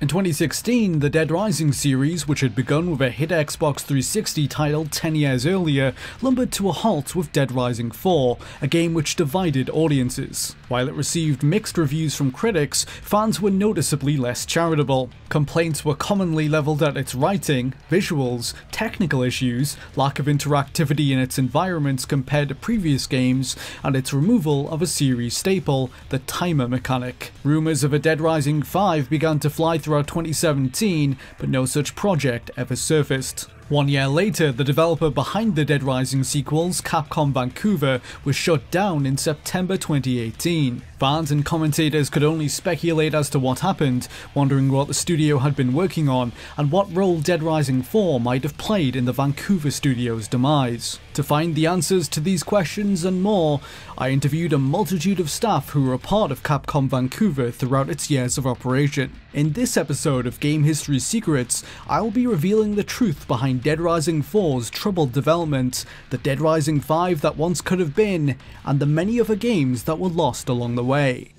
In 2016, the Dead Rising series, which had begun with a hit Xbox 360 title 10 years earlier, lumbered to a halt with Dead Rising 4, a game which divided audiences. While it received mixed reviews from critics, fans were noticeably less charitable. Complaints were commonly leveled at its writing, visuals, technical issues, lack of interactivity in its environments compared to previous games, and its removal of a series staple, the timer mechanic. Rumours of a Dead Rising 5 began to fly throughout 2017, but no such project ever surfaced. 1 year later, the developer behind the Dead Rising sequels, Capcom Vancouver, was shut down in September 2018. Fans and commentators could only speculate as to what happened, wondering what the studio had been working on and what role Dead Rising 4 might have played in the Vancouver studio's demise. To find the answers to these questions and more, I interviewed a multitude of staff who were a part of Capcom Vancouver throughout its years of operation. In this episode of Game History Secrets, I will be revealing the truth behind Dead Rising 4's troubled development, the Dead Rising 5 that once could have been, and the many other games that were lost along the way.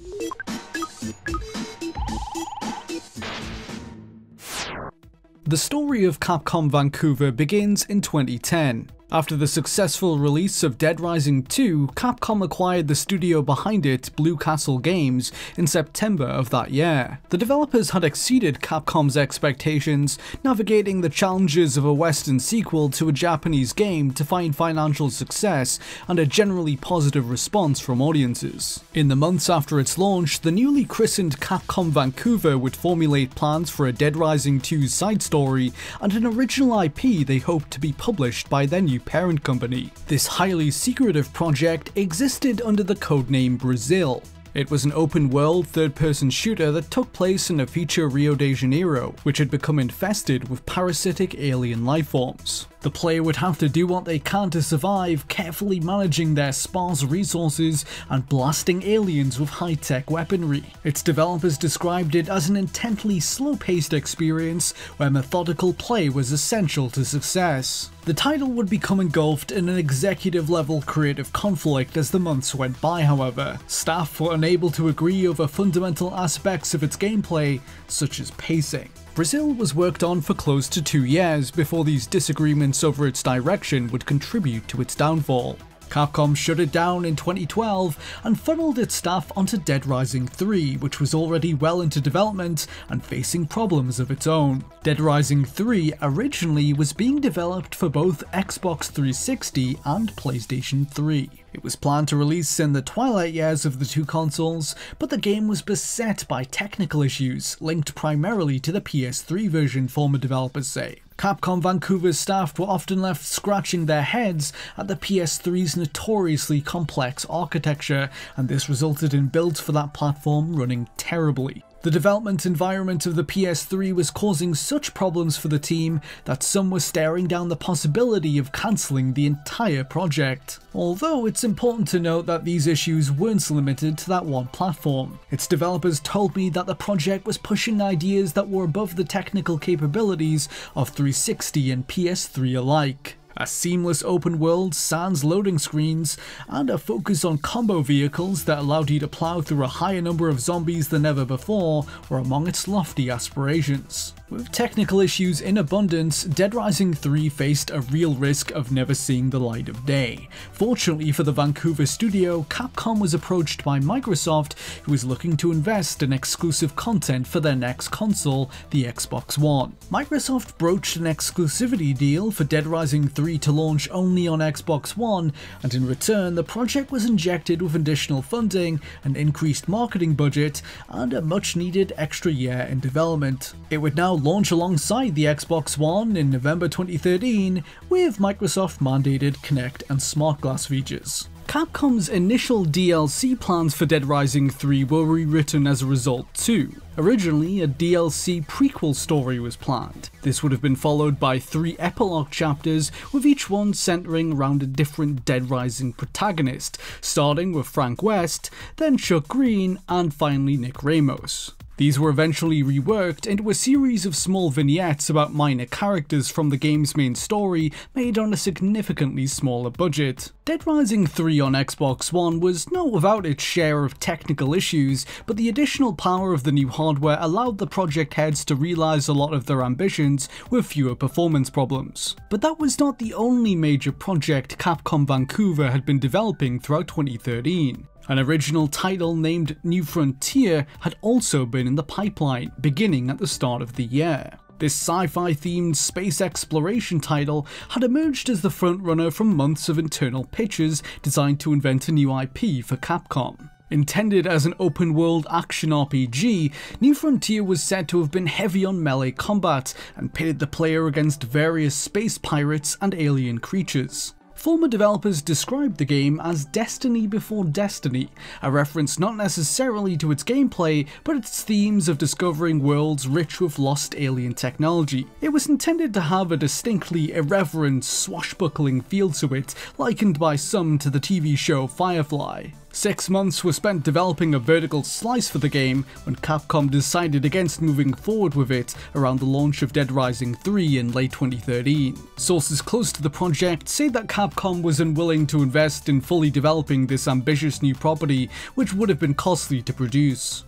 The story of Capcom Vancouver begins in 2010. After the successful release of Dead Rising 2, Capcom acquired the studio behind it, Blue Castle Games, in September of that year. The developers had exceeded Capcom's expectations, navigating the challenges of a Western sequel to a Japanese game to find financial success and a generally positive response from audiences. In the months after its launch, the newly christened Capcom Vancouver would formulate plans for a Dead Rising 2 side story and an original IP they hoped to be published by their new parent company. This highly secretive project existed under the codename Brazil. It was an open-world, third-person shooter that took place in a future Rio de Janeiro, which had become infested with parasitic alien lifeforms. The player would have to do what they can to survive, carefully managing their sparse resources and blasting aliens with high-tech weaponry. Its developers described it as an intently slow-paced experience where methodical play was essential to success. The title would become engulfed in an executive-level creative conflict as the months went by, however. Staff were unable to agree over fundamental aspects of its gameplay, such as pacing. Brazil was worked on for close to 2 years before these disagreements over its direction would contribute to its downfall. Capcom shut it down in 2012 and funneled its staff onto Dead Rising 3, which was already well into development and facing problems of its own. Dead Rising 3 originally was being developed for both Xbox 360 and PlayStation 3. It was planned to release in the twilight years of the two consoles, but the game was beset by technical issues, linked primarily to the PS3 version, former developers say. Capcom Vancouver's staff were often left scratching their heads at the PS3's notoriously complex architecture, and this resulted in builds for that platform running terribly. The development environment of the PS3 was causing such problems for the team that some were staring down the possibility of cancelling the entire project. Although it's important to note that these issues weren't limited to that one platform. Its developers told me that the project was pushing ideas that were above the technical capabilities of 360 and PS3 alike. A seamless open world, sans loading screens, and a focus on combo vehicles that allowed you to plow through a higher number of zombies than ever before were among its lofty aspirations. With technical issues in abundance, Dead Rising 3 faced a real risk of never seeing the light of day. Fortunately for the Vancouver studio, Capcom was approached by Microsoft, who was looking to invest in exclusive content for their next console, the Xbox One. Microsoft broached an exclusivity deal for Dead Rising 3 to launch only on Xbox One, and in return the project was injected with additional funding, an increased marketing budget, and a much needed extra year in development. It would now launch alongside the Xbox One in November 2013 with Microsoft mandated Kinect and Smart Glass features. Capcom's initial DLC plans for Dead Rising 3 were rewritten as a result too. Originally, a DLC prequel story was planned. This would have been followed by 3 epilogue chapters, with each one centering around a different Dead Rising protagonist, starting with Frank West, then Chuck Green, and finally Nick Ramos. These were eventually reworked into a series of small vignettes about minor characters from the game's main story, made on a significantly smaller budget. Dead Rising 3 on Xbox One was not without its share of technical issues, but the additional power of the new hardware allowed the project heads to realise a lot of their ambitions with fewer performance problems. But that was not the only major project Capcom Vancouver had been developing throughout 2013. An original title named New Frontier had also been in the pipeline, beginning at the start of the year. This sci-fi themed space exploration title had emerged as the frontrunner from months of internal pitches designed to invent a new IP for Capcom. Intended as an open-world action RPG, New Frontier was said to have been heavy on melee combat and pitted the player against various space pirates and alien creatures. Former developers described the game as Destiny before Destiny, a reference not necessarily to its gameplay, but its themes of discovering worlds rich with lost alien technology. It was intended to have a distinctly irreverent, swashbuckling feel to it, likened by some to the TV show Firefly. 6 months were spent developing a vertical slice for the game when Capcom decided against moving forward with it around the launch of Dead Rising 3 in late 2013. Sources close to the project say that Capcom was unwilling to invest in fully developing this ambitious new property, which would have been costly to produce.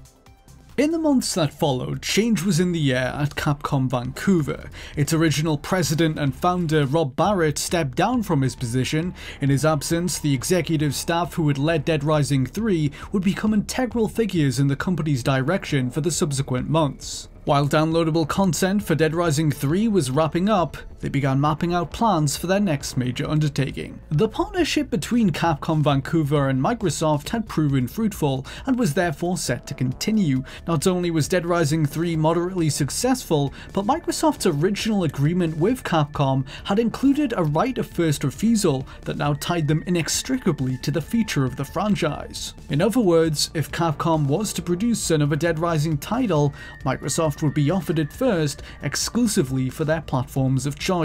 In the months that followed, change was in the air at Capcom Vancouver. Its original president and founder Rob Barrett stepped down from his position. In his absence, the executive staff who had led Dead Rising 3 would become integral figures in the company's direction for the subsequent months. While downloadable content for Dead Rising 3 was wrapping up, they began mapping out plans for their next major undertaking. The partnership between Capcom Vancouver and Microsoft had proven fruitful and was therefore set to continue. Not only was Dead Rising 3 moderately successful, but Microsoft's original agreement with Capcom had included a right of first refusal that now tied them inextricably to the future of the franchise. In other words, if Capcom was to produce another Dead Rising title, Microsoft would be offered it first, exclusively for their platforms of choice.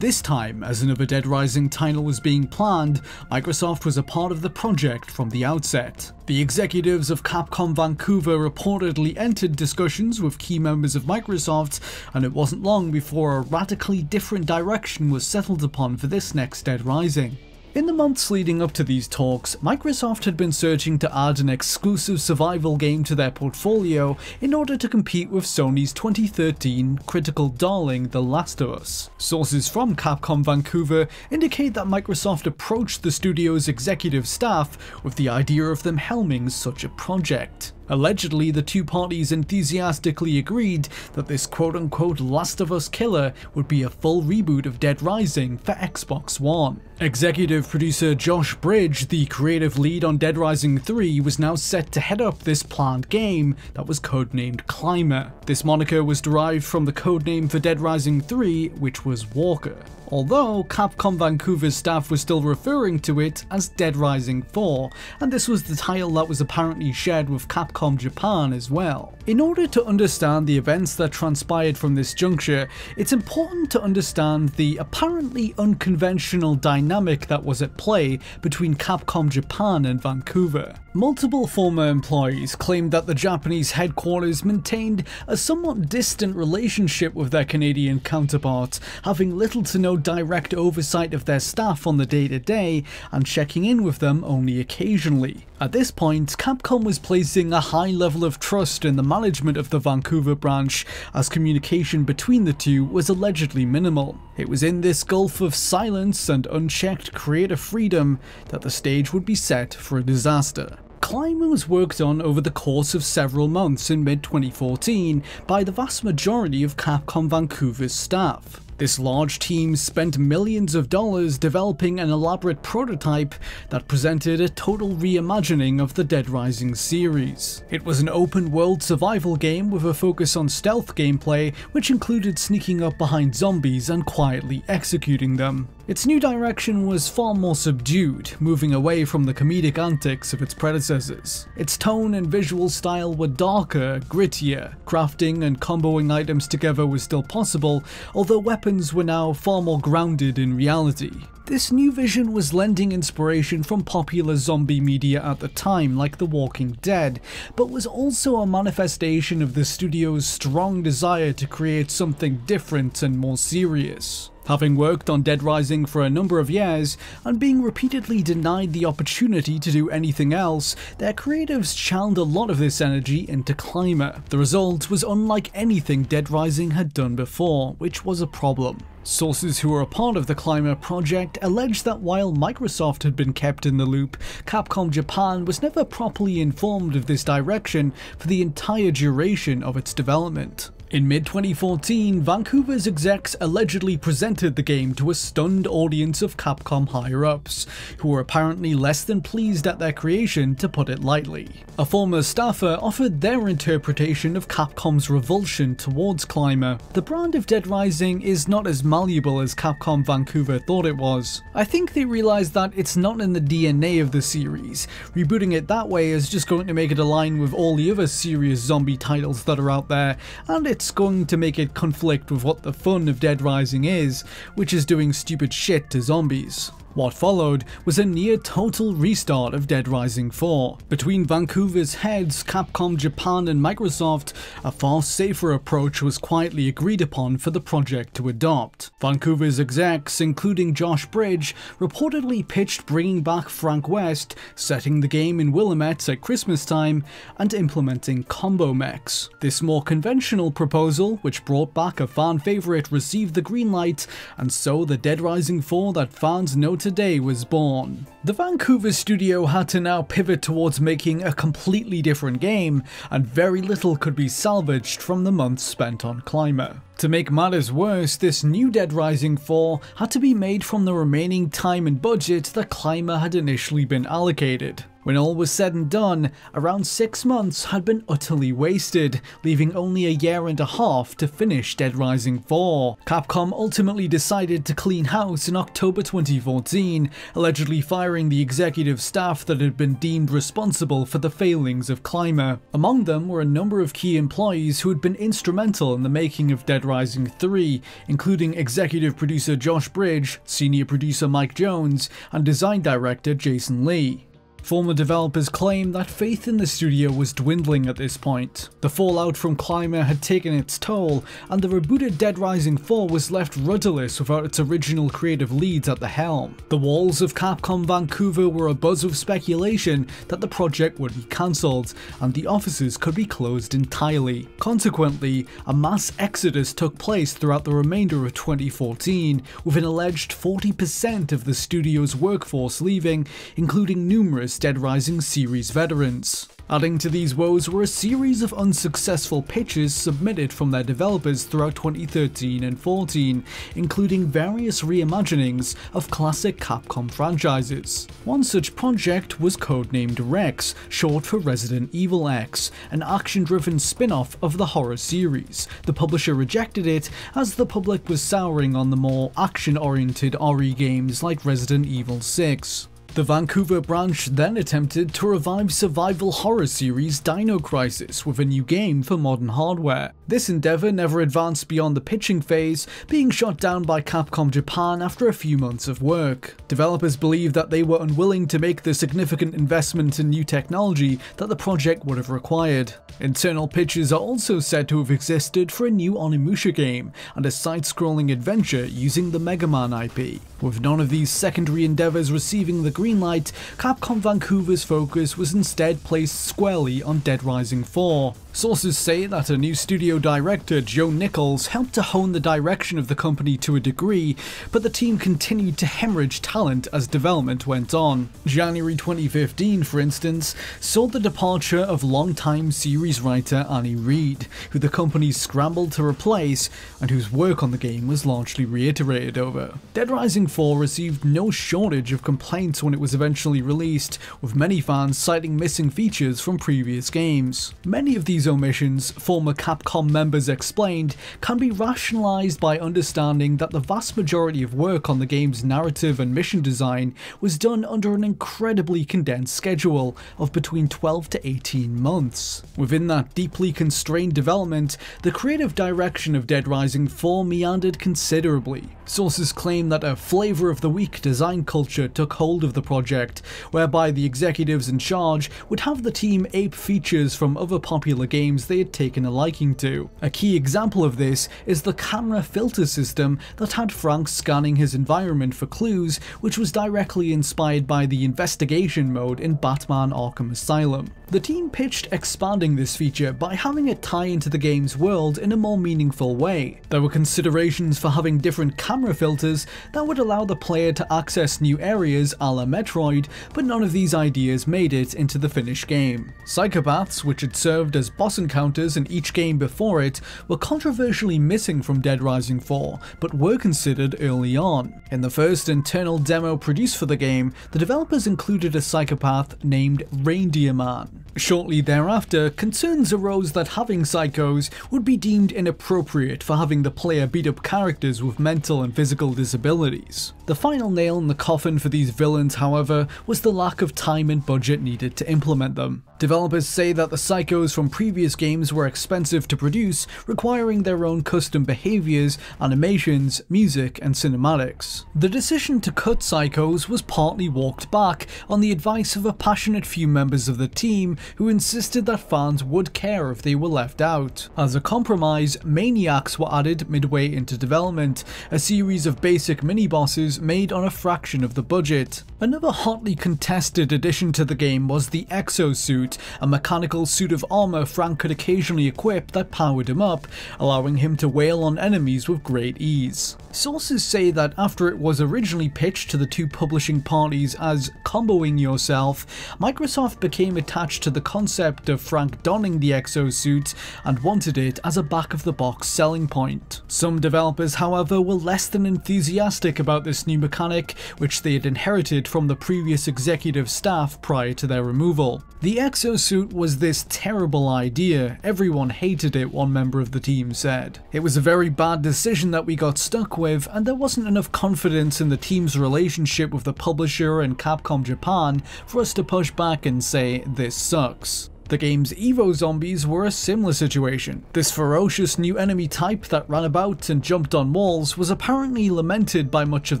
This time, as another Dead Rising title was being planned, Microsoft was a part of the project from the outset. The executives of Capcom Vancouver reportedly entered discussions with key members of Microsoft, and it wasn't long before a radically different direction was settled upon for this next Dead Rising. In the months leading up to these talks, Microsoft had been searching to add an exclusive survival game to their portfolio in order to compete with Sony's 2013 critical darling The Last of Us. Sources from Capcom Vancouver indicate that Microsoft approached the studio's executive staff with the idea of them helming such a project. Allegedly, the two parties enthusiastically agreed that this quote-unquote Last of Us killer would be a full reboot of Dead Rising for Xbox One. Executive producer Josh Bridge, the creative lead on Dead Rising 3, was now set to head up this planned game that was codenamed Climber. This moniker was derived from the codename for Dead Rising 3, which was Walker, although Capcom Vancouver's staff was still referring to it as Dead Rising 4, and this was the title that was apparently shared with Capcom Japan as well. In order to understand the events that transpired from this juncture, it's important to understand the apparently unconventional dynamic that was at play between Capcom Japan and Vancouver. Multiple former employees claimed that the Japanese headquarters maintained a somewhat distant relationship with their Canadian counterparts, having little to no direct oversight of their staff on the day-to-day and checking in with them only occasionally. At this point, Capcom was placing a high level of trust in the management of the Vancouver branch, as communication between the two was allegedly minimal. It was in this gulf of silence and unchecked creative freedom that the stage would be set for a disaster. Climber was worked on over the course of several months in mid-2014 by the vast majority of Capcom Vancouver's staff. This large team spent millions of dollars developing an elaborate prototype that presented a total reimagining of the Dead Rising series. It was an open-world survival game with a focus on stealth gameplay, which included sneaking up behind zombies and quietly executing them. Its new direction was far more subdued, moving away from the comedic antics of its predecessors. Its tone and visual style were darker, grittier. Crafting and comboing items together was still possible, although weapons were now far more grounded in reality. This new vision was lending inspiration from popular zombie media at the time, like The Walking Dead, but was also a manifestation of the studio's strong desire to create something different and more serious. Having worked on Dead Rising for a number of years, and being repeatedly denied the opportunity to do anything else, their creatives channeled a lot of this energy into Climber. The result was unlike anything Dead Rising had done before, which was a problem. Sources who were a part of the Climber project alleged that while Microsoft had been kept in the loop, Capcom Japan was never properly informed of this direction for the entire duration of its development. In mid-2014, Vancouver's execs allegedly presented the game to a stunned audience of Capcom higher-ups, who were apparently less than pleased at their creation, to put it lightly. A former staffer offered their interpretation of Capcom's revulsion towards Climber. The brand of Dead Rising is not as malleable as Capcom Vancouver thought it was. I think they realised that it's not in the DNA of the series. Rebooting it that way is just going to make it align with all the other serious zombie titles that are out there, and it's going to make it conflict with what the fun of Dead Rising is, which is doing stupid shit to zombies. What followed was a near total restart of Dead Rising 4. Between Vancouver's heads, Capcom Japan and Microsoft, a far safer approach was quietly agreed upon for the project to adopt. Vancouver's execs, including Josh Bridge, reportedly pitched bringing back Frank West, setting the game in Willamette at Christmas time, and implementing combo mechs. This more conventional proposal, which brought back a fan favourite, received the green light, and so the Dead Rising 4 that fans know today was born. The Vancouver studio had to now pivot towards making a completely different game, and very little could be salvaged from the months spent on Climber. To make matters worse, this new Dead Rising 4 had to be made from the remaining time and budget that Climber had initially been allocated. When all was said and done, around 6 months had been utterly wasted, leaving only a year and a half to finish Dead Rising 4. Capcom ultimately decided to clean house in October 2014, allegedly firing the executive staff that had been deemed responsible for the failings of Climber. Among them were a number of key employees who had been instrumental in the making of Dead Rising 3, including executive producer Josh Bridge, senior producer Mike Jones, and design director Jason Lee. Former developers claim that faith in the studio was dwindling at this point. The fallout from Climber had taken its toll, and the rebooted Dead Rising 4 was left rudderless without its original creative leads at the helm. The walls of Capcom Vancouver were abuzz of speculation that the project would be cancelled, and the offices could be closed entirely. Consequently, a mass exodus took place throughout the remainder of 2014, with an alleged 40% of the studio's workforce leaving, including numerous Dead Rising series veterans. Adding to these woes were a series of unsuccessful pitches submitted from their developers throughout 2013 and 14, including various reimaginings of classic Capcom franchises. One such project was codenamed Rex, short for Resident Evil X, an action-driven spin-off of the horror series. The publisher rejected it as the public was souring on the more action-oriented RE games like Resident Evil 6. The Vancouver branch then attempted to revive survival horror series Dino Crisis with a new game for modern hardware. This endeavour never advanced beyond the pitching phase, being shot down by Capcom Japan after a few months of work. Developers believed that they were unwilling to make the significant investment in new technology that the project would have required. Internal pitches are also said to have existed for a new Onimusha game and a side-scrolling adventure using the Mega Man IP. With none of these secondary endeavours receiving the green light, Capcom Vancouver's focus was instead placed squarely on Dead Rising 4. Sources say that a new studio director, Joe Nichols, helped to hone the direction of the company to a degree, but the team continued to hemorrhage talent as development went on. January 2015, for instance, saw the departure of longtime series writer Annie Reed, who the company scrambled to replace and whose work on the game was largely reiterated over. Dead Rising 4 received no shortage of complaints when it was eventually released, with many fans citing missing features from previous games. Many of these omissions, former Capcom members explained, can be rationalized by understanding that the vast majority of work on the game's narrative and mission design was done under an incredibly condensed schedule of between 12 to 18 months. Within that deeply constrained development, the creative direction of Dead Rising 4 meandered considerably. Sources claim that a flavor of the week design culture took hold of the project, whereby the executives in charge would have the team ape features from other popular games they had taken a liking to. A key example of this is the camera filter system that had Frank scanning his environment for clues, which was directly inspired by the investigation mode in Batman Arkham Asylum. The team pitched expanding this feature by having it tie into the game's world in a more meaningful way. There were considerations for having different camera filters that would allow the player to access new areas a la Metroid, but none of these ideas made it into the finished game. Psychopaths, which had served as boss encounters in each game before it were controversially missing from Dead Rising 4, but were considered early on. In the first internal demo produced for the game, the developers included a psychopath named Reindeer Man. Shortly thereafter, concerns arose that having psychos would be deemed inappropriate for having the player beat up characters with mental and physical disabilities. The final nail in the coffin for these villains, however, was the lack of time and budget needed to implement them. Developers say that the psychos from previous games were expensive to produce, requiring their own custom behaviors, animations, music, and cinematics. The decision to cut psychos was partly walked back on the advice of a passionate few members of the team who insisted that fans would care if they were left out. As a compromise, maniacs were added midway into development, a series of basic mini-bosses made on a fraction of the budget. Another hotly contested addition to the game was the exosuit, a mechanical suit of armor Frank could occasionally equip that powered him up, allowing him to wail on enemies with great ease. Sources say that after it was originally pitched to the two publishing parties as comboing yourself, Microsoft became attached to the concept of Frank donning the exosuit and wanted it as a back-of-the-box selling point. Some developers, however, were less than enthusiastic about this new mechanic, which they had inherited from the previous executive staff prior to their removal. The exosuit was this terrible idea, everyone hated it, one member of the team said. It was a very bad decision that we got stuck with, and there wasn't enough confidence in the team's relationship with the publisher and Capcom Japan for us to push back and say, this sucks. The game's Evo zombies were a similar situation. This ferocious new enemy type that ran about and jumped on walls was apparently lamented by much of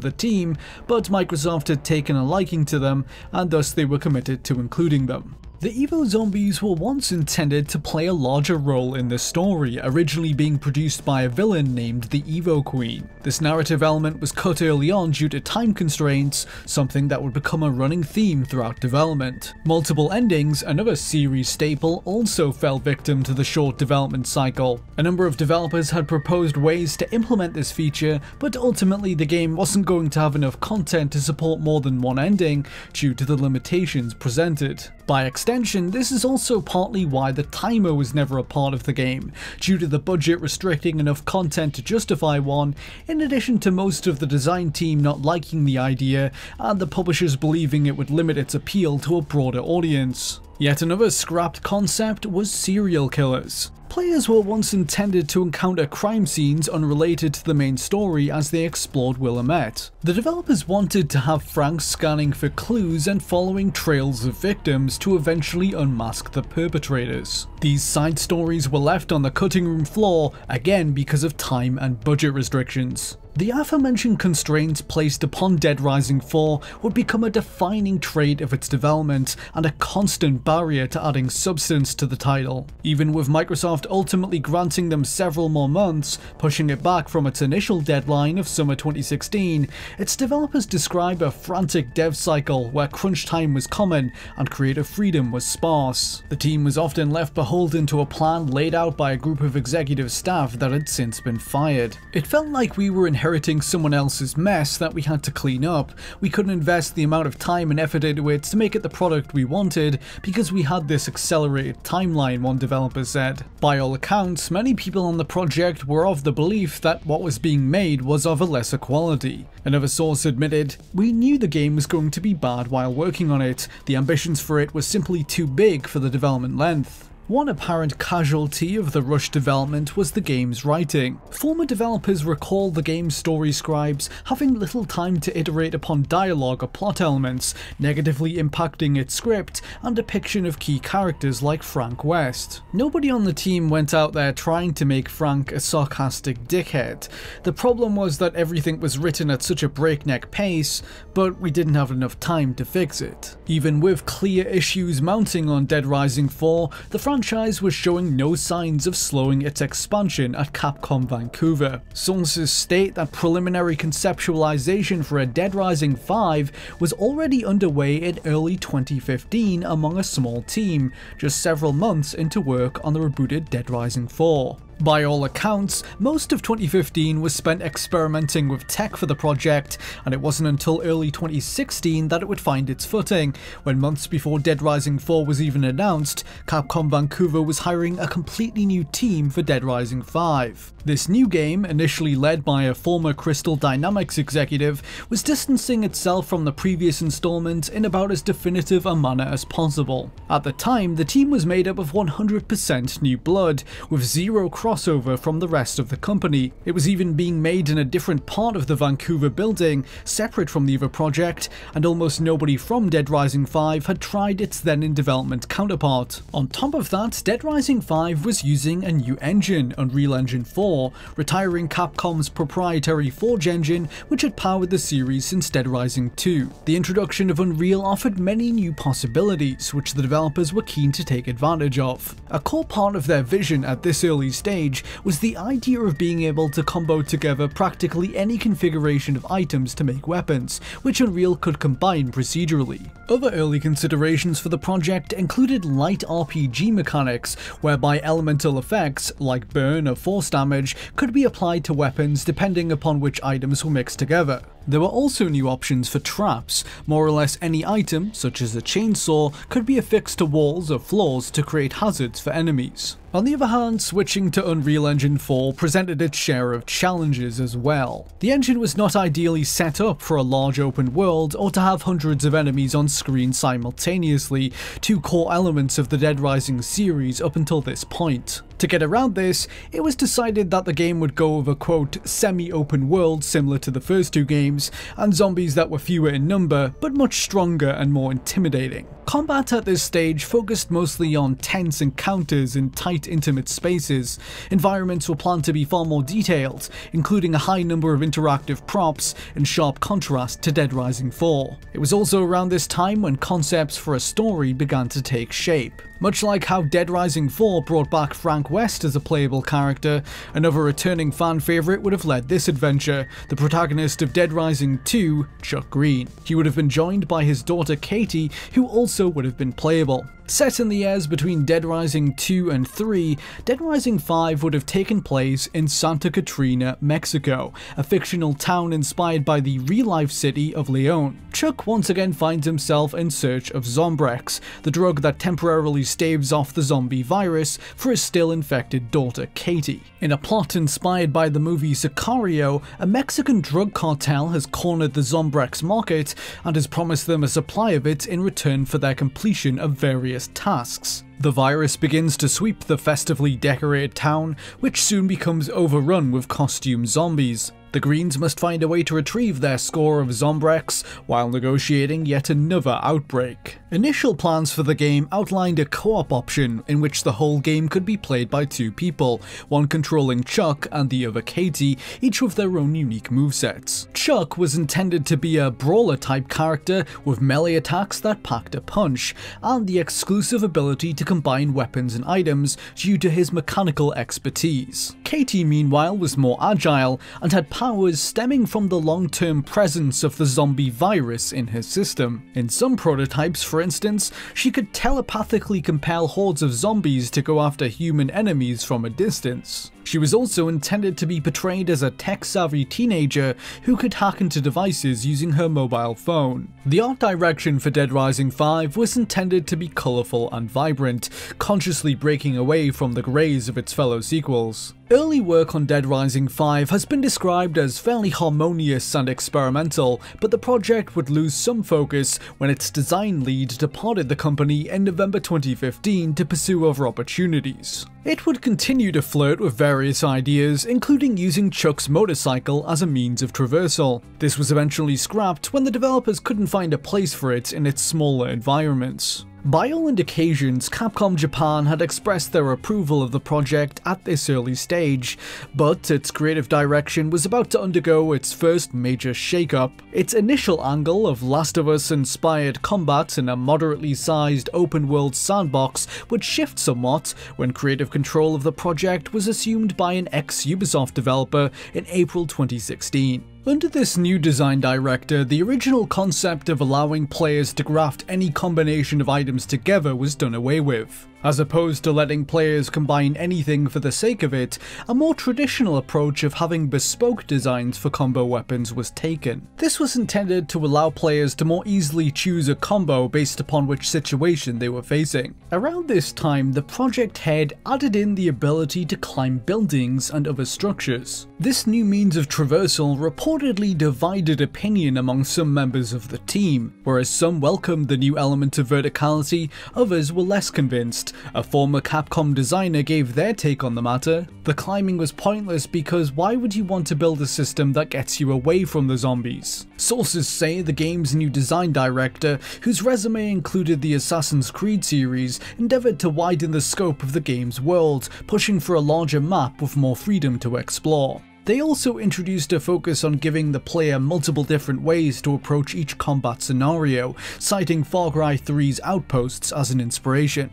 the team, but Microsoft had taken a liking to them, and thus they were committed to including them. The Evo zombies were once intended to play a larger role in the story, originally being produced by a villain named the Evo Queen. This narrative element was cut early on due to time constraints, something that would become a running theme throughout development. Multiple endings, another series staple, also fell victim to the short development cycle. A number of developers had proposed ways to implement this feature, but ultimately the game wasn't going to have enough content to support more than one ending due to the limitations presented. By extension, this is also partly why the timer was never a part of the game, due to the budget restricting enough content to justify one, in addition to most of the design team not liking the idea, and the publishers believing it would limit its appeal to a broader audience. Yet another scrapped concept was serial killers. Players were once intended to encounter crime scenes unrelated to the main story as they explored Willamette. The developers wanted to have Frank scanning for clues and following trails of victims to eventually unmask the perpetrators. These side stories were left on the cutting room floor, again because of time and budget restrictions. The aforementioned constraints placed upon Dead Rising 4 would become a defining trait of its development and a constant barrier to adding substance to the title. Even with Microsoft ultimately granting them several more months, pushing it back from its initial deadline of summer 2016, its developers describe a frantic dev cycle where crunch time was common and creative freedom was sparse. The team was often left beholden to a plan laid out by a group of executive staff that had since been fired. It felt like we were inheriting someone else's mess that we had to clean up. We couldn't invest the amount of time and effort into it to make it the product we wanted because we had this accelerated timeline, one developer said. By all accounts, many people on the project were of the belief that what was being made was of a lesser quality. Another source admitted, "We knew the game was going to be bad while working on it. The ambitions for it were simply too big for the development length." One apparent casualty of the rushed development was the game's writing. Former developers recall the game's story scribes having little time to iterate upon dialogue or plot elements, negatively impacting its script and depiction of key characters like Frank West. Nobody on the team went out there trying to make Frank a sarcastic dickhead. The problem was that everything was written at such a breakneck pace, but we didn't have enough time to fix it. Even with clear issues mounting on Dead Rising 4, the franchise was showing no signs of slowing its expansion at Capcom Vancouver. Sources state that preliminary conceptualization for a Dead Rising 5 was already underway in early 2015 among a small team, just several months into work on the rebooted Dead Rising 4. By all accounts, most of 2015 was spent experimenting with tech for the project, and it wasn't until early 2016 that it would find its footing, when months before Dead Rising 4 was even announced, Capcom Vancouver was hiring a completely new team for Dead Rising 5. This new game, initially led by a former Crystal Dynamics executive, was distancing itself from the previous installment in about as definitive a manner as possible. At the time, the team was made up of 100% new blood, with zero crossover from the rest of the company. It was even being made in a different part of the Vancouver building, separate from the other project, and almost nobody from Dead Rising 5 had tried its then in development counterpart. On top of that, Dead Rising 5 was using a new engine, Unreal Engine 4, retiring Capcom's proprietary Forge engine which had powered the series since Dead Rising 2. The introduction of Unreal offered many new possibilities, which the developers were keen to take advantage of. A core part of their vision at this early stage was the idea of being able to combo together practically any configuration of items to make weapons, which Unreal could combine procedurally. Other early considerations for the project included light RPG mechanics, whereby elemental effects, like burn or force damage, could be applied to weapons depending upon which items were mixed together. There were also new options for traps. More or less any item, such as a chainsaw, could be affixed to walls or floors to create hazards for enemies. On the other hand, switching to Unreal Engine 4 presented its share of challenges as well. The engine was not ideally set up for a large open world or to have hundreds of enemies on screen simultaneously, two core elements of the Dead Rising series up until this point. To get around this, it was decided that the game would go with a quote semi-open world similar to the first two games, and zombies that were fewer in number but much stronger and more intimidating. Combat at this stage focused mostly on tense encounters in tight, intimate spaces. Environments were planned to be far more detailed, including a high number of interactive props, in sharp contrast to Dead Rising 4. It was also around this time when concepts for a story began to take shape. Much like how Dead Rising 4 brought back Frank West as a playable character, another returning fan favourite would have led this adventure, the protagonist of Dead Rising 2, Chuck Green. He would have been joined by his daughter Katie, who also would have been playable. Set in the years between Dead Rising 2 and 3, Dead Rising 5 would have taken place in Santa Catrina, Mexico, a fictional town inspired by the real-life city of Leon. Chuck once again finds himself in search of Zombrex, the drug that temporarily staves off the zombie virus for his still infected daughter Katie. In a plot inspired by the movie Sicario, a Mexican drug cartel has cornered the Zombrex market and has promised them a supply of it in return for their completion of various tasks. The virus begins to sweep the festively decorated town, which soon becomes overrun with costume zombies. The Greens must find a way to retrieve their score of Zombrex while negotiating yet another outbreak. Initial plans for the game outlined a co-op option in which the whole game could be played by two people, one controlling Chuck and the other Katie, each with their own unique movesets. Chuck was intended to be a brawler type character with melee attacks that packed a punch, and the exclusive ability to combine weapons and items due to his mechanical expertise. Katie meanwhile was more agile and had powers stemming from the long-term presence of the zombie virus in her system. In some prototypes, for instance, she could telepathically compel hordes of zombies to go after human enemies from a distance. She was also intended to be portrayed as a tech-savvy teenager who could hack into devices using her mobile phone. The art direction for Dead Rising 5 was intended to be colourful and vibrant, consciously breaking away from the greys of its fellow sequels. Early work on Dead Rising 5 has been described as fairly harmonious and experimental, but the project would lose some focus when its design lead departed the company in November 2015 to pursue other opportunities. It would continue to flirt with various ideas, including using Chuck's motorcycle as a means of traversal. This was eventually scrapped when the developers couldn't find a place for it in its smaller environments. By all indications, Capcom Japan had expressed their approval of the project at this early stage, but its creative direction was about to undergo its first major shakeup. Its initial angle of Last of Us-inspired combat in a moderately sized open-world sandbox would shift somewhat when creative control of the project was assumed by an ex-Ubisoft developer in April 2016. Under this new design director, the original concept of allowing players to graft any combination of items together was done away with. As opposed to letting players combine anything for the sake of it, a more traditional approach of having bespoke designs for combo weapons was taken. This was intended to allow players to more easily choose a combo based upon which situation they were facing. Around this time, the project head added in the ability to climb buildings and other structures. This new means of traversal reportedly divided opinion among some members of the team. Whereas some welcomed the new element of verticality, others were less convinced. A former Capcom designer gave their take on the matter. The climbing was pointless because why would you want to build a system that gets you away from the zombies? Sources say the game's new design director, whose resume included the Assassin's Creed series, endeavored to widen the scope of the game's world, pushing for a larger map with more freedom to explore. They also introduced a focus on giving the player multiple different ways to approach each combat scenario, citing Far Cry 3's outposts as an inspiration.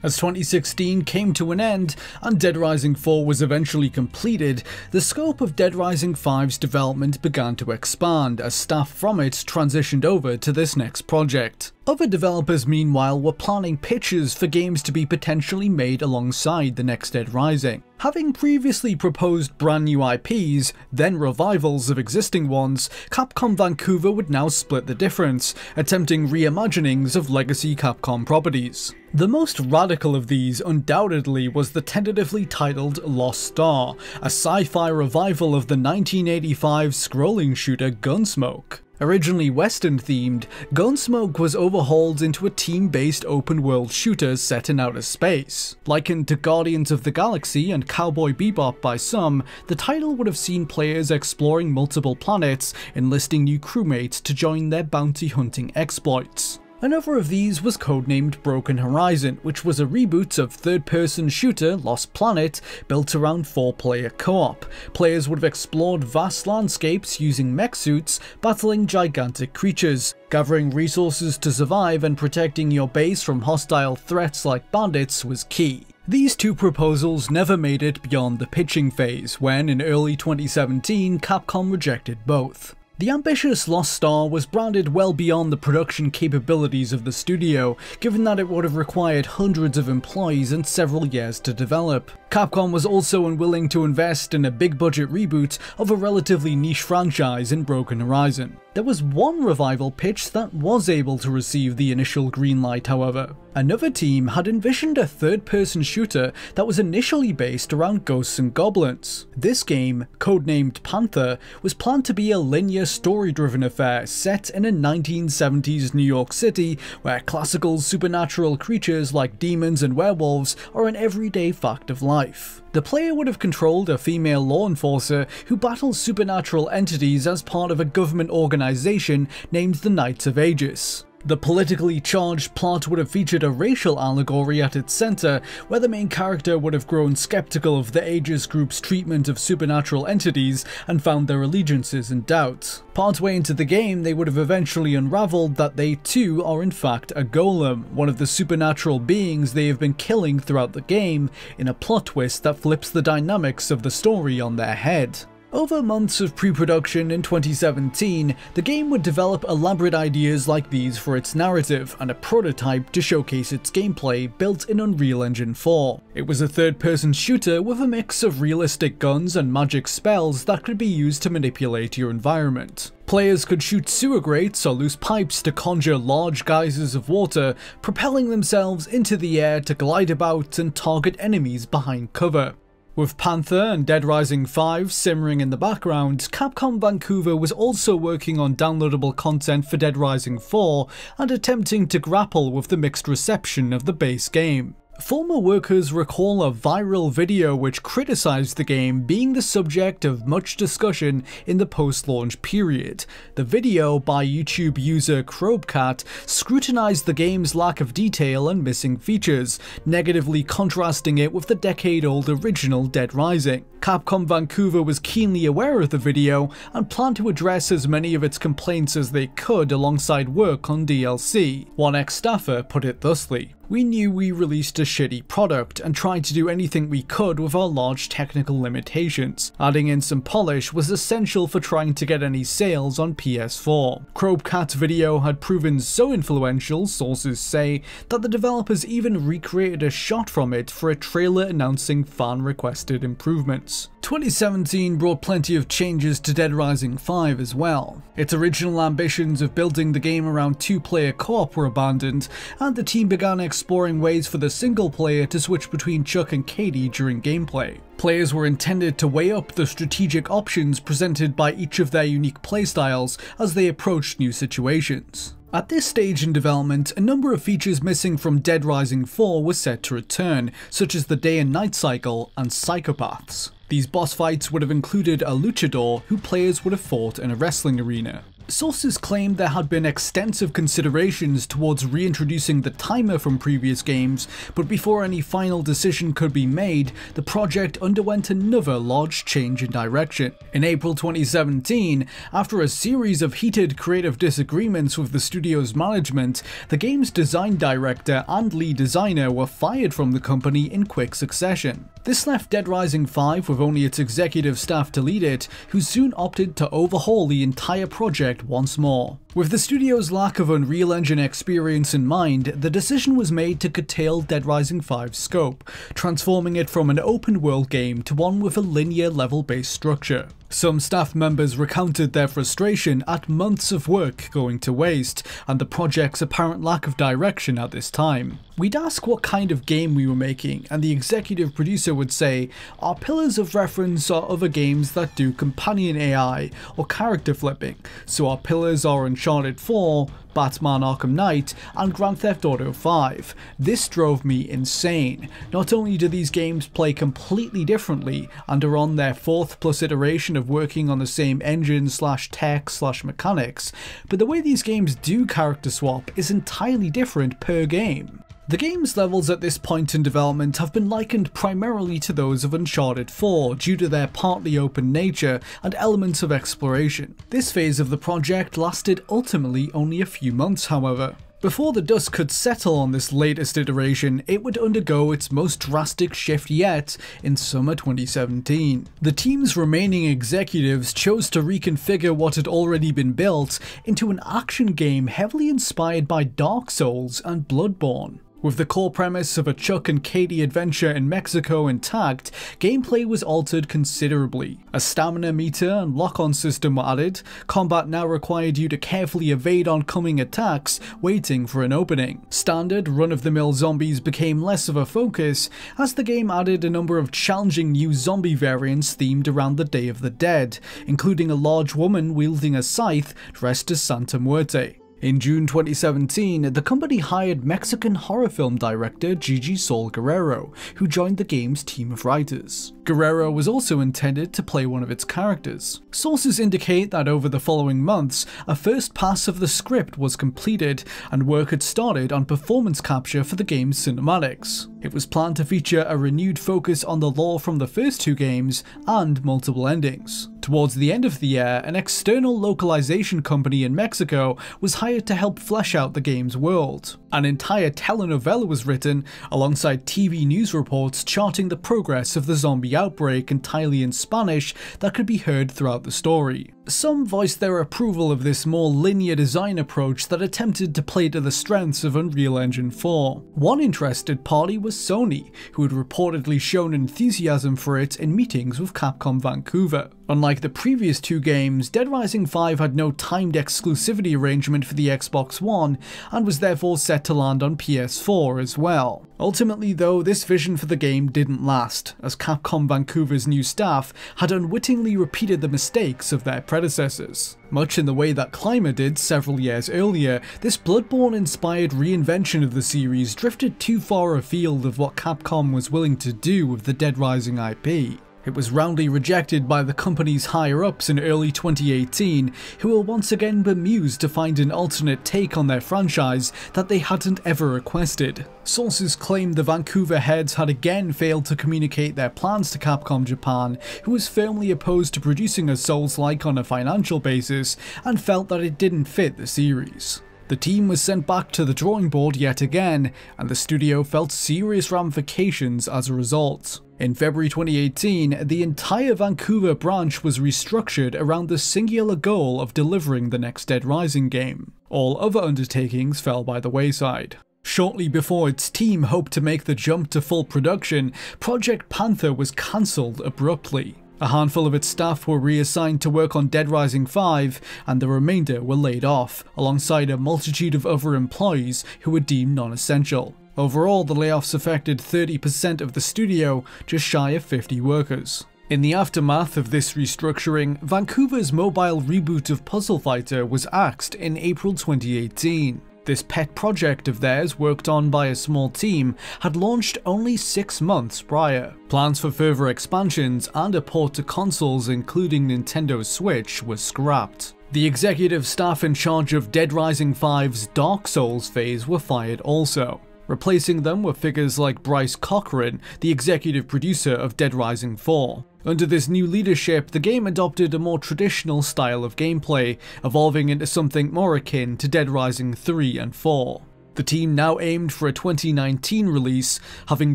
As 2016 came to an end and Dead Rising 4 was eventually completed, the scope of Dead Rising 5's development began to expand as staff from it transitioned over to this next project. Other developers meanwhile were planning pitches for games to be potentially made alongside the next Dead Rising. Having previously proposed brand new IPs, then revivals of existing ones, Capcom Vancouver would now split the difference, attempting reimaginings of legacy Capcom properties. The most radical of these undoubtedly was the tentatively titled Lost Star, a sci-fi revival of the 1985 scrolling shooter Gunsmoke. Originally Western themed, Gunsmoke was overhauled into a team-based open-world shooter set in outer space. Likened to Guardians of the Galaxy and Cowboy Bebop by some, the title would have seen players exploring multiple planets, enlisting new crewmates to join their bounty hunting exploits. Another of these was codenamed Broken Horizon, which was a reboot of third-person shooter Lost Planet built around 4-player co-op. Players would have explored vast landscapes using mech suits, battling gigantic creatures, gathering resources to survive, and protecting your base from hostile threats like bandits was key. These two proposals never made it beyond the pitching phase, when in early 2017 Capcom rejected both. The ambitious Lost Star was branded well beyond the production capabilities of the studio, given that it would have required hundreds of employees and several years to develop. Capcom was also unwilling to invest in a big-budget reboot of a relatively niche franchise in Broken Horizon. There was one revival pitch that was able to receive the initial green light, however. Another team had envisioned a third-person shooter that was initially based around ghosts and goblins. This game, codenamed Panther, was planned to be a linear story-driven affair set in a 1970s New York City where classical supernatural creatures like demons and werewolves are an everyday fact of life. The player would have controlled a female law enforcer who battles supernatural entities as part of a government organization named the Knights of Aegis. The politically charged plot would have featured a racial allegory at its center, where the main character would have grown skeptical of the Aegis group's treatment of supernatural entities and found their allegiances in doubt. Partway into the game, they would have eventually unraveled that they too are in fact a golem, one of the supernatural beings they have been killing throughout the game, in a plot twist that flips the dynamics of the story on their head. Over months of pre-production in 2017, the game would develop elaborate ideas like these for its narrative and a prototype to showcase its gameplay built in Unreal Engine 4. It was a third-person shooter with a mix of realistic guns and magic spells that could be used to manipulate your environment. Players could shoot sewer grates or loose pipes to conjure large geysers of water, propelling themselves into the air to glide about and target enemies behind cover. With Panther and Dead Rising 5 simmering in the background, Capcom Vancouver was also working on downloadable content for Dead Rising 4 and attempting to grapple with the mixed reception of the base game. Former workers recall a viral video which criticized the game being the subject of much discussion in the post-launch period. The video, by YouTube user Crobecat, scrutinized the game's lack of detail and missing features, negatively contrasting it with the decade-old original Dead Rising. Capcom Vancouver was keenly aware of the video and planned to address as many of its complaints as they could alongside work on DLC. One ex-staffer put it thusly: We knew we released a shitty product and tried to do anything we could with our large technical limitations. Adding in some polish was essential for trying to get any sales on PS4. Crobcat Video had proven so influential, sources say, that the developers even recreated a shot from it for a trailer announcing fan-requested improvements. 2017 brought plenty of changes to Dead Rising 5 as well. Its original ambitions of building the game around two-player co-op were abandoned, and the team began exploring ways for the single player to switch between Chuck and Katie during gameplay. Players were intended to weigh up the strategic options presented by each of their unique playstyles as they approached new situations. At this stage in development, a number of features missing from Dead Rising 4 were set to return, such as the day and night cycle and psychopaths. These boss fights would have included a luchador who players would have fought in a wrestling arena. Sources claimed there had been extensive considerations towards reintroducing the timer from previous games, but before any final decision could be made, the project underwent another large change in direction. In April 2017, after a series of heated creative disagreements with the studio's management, the game's design director and lead designer were fired from the company in quick succession. This left Dead Rising 5 with only its executive staff to lead it, who soon opted to overhaul the entire project once more. With the studio's lack of Unreal Engine experience in mind, the decision was made to curtail Dead Rising 5's scope, transforming it from an open-world game to one with a linear level-based structure. Some staff members recounted their frustration at months of work going to waste, and the project's apparent lack of direction at this time. We'd ask what kind of game we were making, and the executive producer would say, "Our pillars of reference are other games that do companion AI or character flipping, so our pillars are Uncharted 4, Batman Arkham Knight, and Grand Theft Auto 5. This drove me insane. Not only do these games play completely differently and are on their 4th+ iteration of working on the same engine / tech / mechanics, but the way these games do character swap is entirely different per game." The game's levels at this point in development have been likened primarily to those of Uncharted 4 due to their partly open nature and elements of exploration. This phase of the project lasted ultimately only a few months, however. Before the dust could settle on this latest iteration, it would undergo its most drastic shift yet in summer 2017. The team's remaining executives chose to reconfigure what had already been built into an action game heavily inspired by Dark Souls and Bloodborne. With the core premise of a Chuck and Katie adventure in Mexico intact, gameplay was altered considerably. A stamina meter and lock-on system were added. Combat now required you to carefully evade oncoming attacks, waiting for an opening. Standard run-of-the-mill zombies became less of a focus, as the game added a number of challenging new zombie variants themed around the Day of the Dead, including a large woman wielding a scythe dressed as Santa Muerte. In June 2017, the company hired Mexican horror film director Gigi Sol Guerrero, who joined the game's team of writers. Guerrero was also intended to play one of its characters. Sources indicate that over the following months, a first pass of the script was completed, and work had started on performance capture for the game's cinematics. It was planned to feature a renewed focus on the lore from the first two games and multiple endings. Towards the end of the year, an external localization company in Mexico was hired to help flesh out the game's world. An entire telenovela was written, alongside TV news reports charting the progress of the zombie outbreak entirely in Spanish that could be heard throughout the story. Some voiced their approval of this more linear design approach that attempted to play to the strengths of Unreal Engine 4. One interested party was Sony, who had reportedly shown enthusiasm for it in meetings with Capcom Vancouver. Unlike the previous two games, Dead Rising 5 had no timed exclusivity arrangement for the Xbox One, and was therefore set to land on PS4 as well. Ultimately though, this vision for the game didn't last, as Capcom Vancouver's new staff had unwittingly repeated the mistakes of their predecessors. Much in the way that Climber did several years earlier, this Bloodborne-inspired reinvention of the series drifted too far afield of what Capcom was willing to do with the Dead Rising IP. It was roundly rejected by the company's higher-ups in early 2018, who were once again bemused to find an alternate take on their franchise that they hadn't ever requested. Sources claimed the Vancouver heads had again failed to communicate their plans to Capcom Japan, who was firmly opposed to producing a Souls-like on a financial basis, and felt that it didn't fit the series. The team was sent back to the drawing board yet again, and the studio felt serious ramifications as a result. In February 2018, the entire Vancouver branch was restructured around the singular goal of delivering the next Dead Rising game. All other undertakings fell by the wayside. Shortly before its team hoped to make the jump to full production, Project Panther was cancelled abruptly. A handful of its staff were reassigned to work on Dead Rising 5, and the remainder were laid off, alongside a multitude of other employees who were deemed non-essential. Overall, the layoffs affected 30% of the studio, just shy of 50 workers. In the aftermath of this restructuring, Vancouver's mobile reboot of Puzzle Fighter was axed in April 2018. This pet project of theirs, worked on by a small team, had launched only 6 months prior. Plans for further expansions and a port to consoles including Nintendo Switch were scrapped. The executive staff in charge of Dead Rising 5's Dark Souls phase were fired also. Replacing them were figures like Bryce Cochran, the executive producer of Dead Rising 4. Under this new leadership, the game adopted a more traditional style of gameplay, evolving into something more akin to Dead Rising 3 and 4. The team now aimed for a 2019 release, having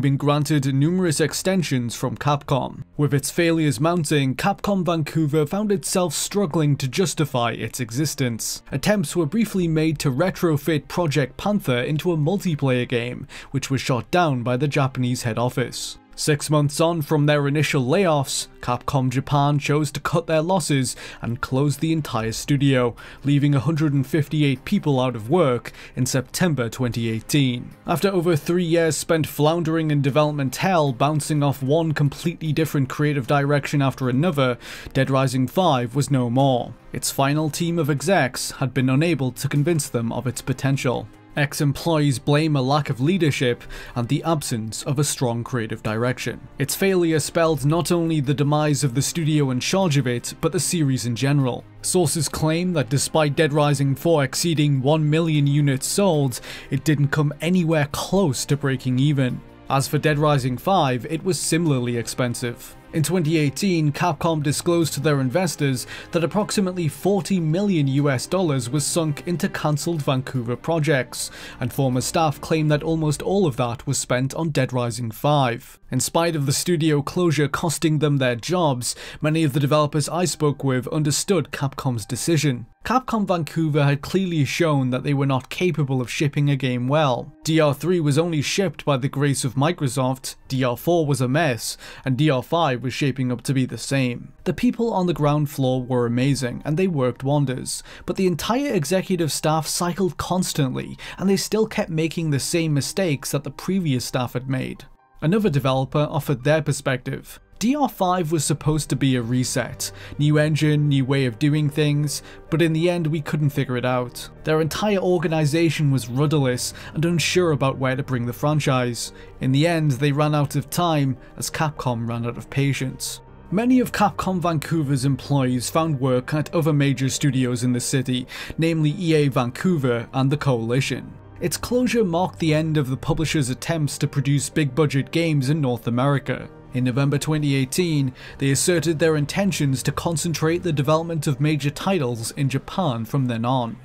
been granted numerous extensions from Capcom. With its failures mounting, Capcom Vancouver found itself struggling to justify its existence. Attempts were briefly made to retrofit Project Panther into a multiplayer game, which was shot down by the Japanese head office. 6 months on from their initial layoffs, Capcom Japan chose to cut their losses and close the entire studio, leaving 158 people out of work in September 2018. After over 3 years spent floundering in development hell, bouncing off one completely different creative direction after another, Dead Rising 5 was no more. Its final team of execs had been unable to convince them of its potential. Ex-employees blame a lack of leadership and the absence of a strong creative direction. Its failure spelled not only the demise of the studio in charge of it, but the series in general. Sources claim that despite Dead Rising 4 exceeding 1 million units sold, it didn't come anywhere close to breaking even. As for Dead Rising 5, it was similarly expensive. In 2018, Capcom disclosed to their investors that approximately $40 million was sunk into cancelled Vancouver projects, and former staff claim that almost all of that was spent on Dead Rising 5. In spite of the studio closure costing them their jobs, many of the developers I spoke with understood Capcom's decision. Capcom Vancouver had clearly shown that they were not capable of shipping a game well. DR3 was only shipped by the grace of Microsoft, DR4 was a mess, and DR5 was shaping up to be the same. The people on the ground floor were amazing, and they worked wonders, but the entire executive staff cycled constantly, and they still kept making the same mistakes that the previous staff had made. Another developer offered their perspective. DR5 was supposed to be a reset, new engine, new way of doing things, but in the end we couldn't figure it out. Their entire organization was rudderless and unsure about where to bring the franchise. In the end, they ran out of time as Capcom ran out of patience. Many of Capcom Vancouver's employees found work at other major studios in the city, namely EA Vancouver and the Coalition. Its closure marked the end of the publisher's attempts to produce big-budget games in North America. In November 2018, they asserted their intentions to concentrate the development of major titles in Japan from then on.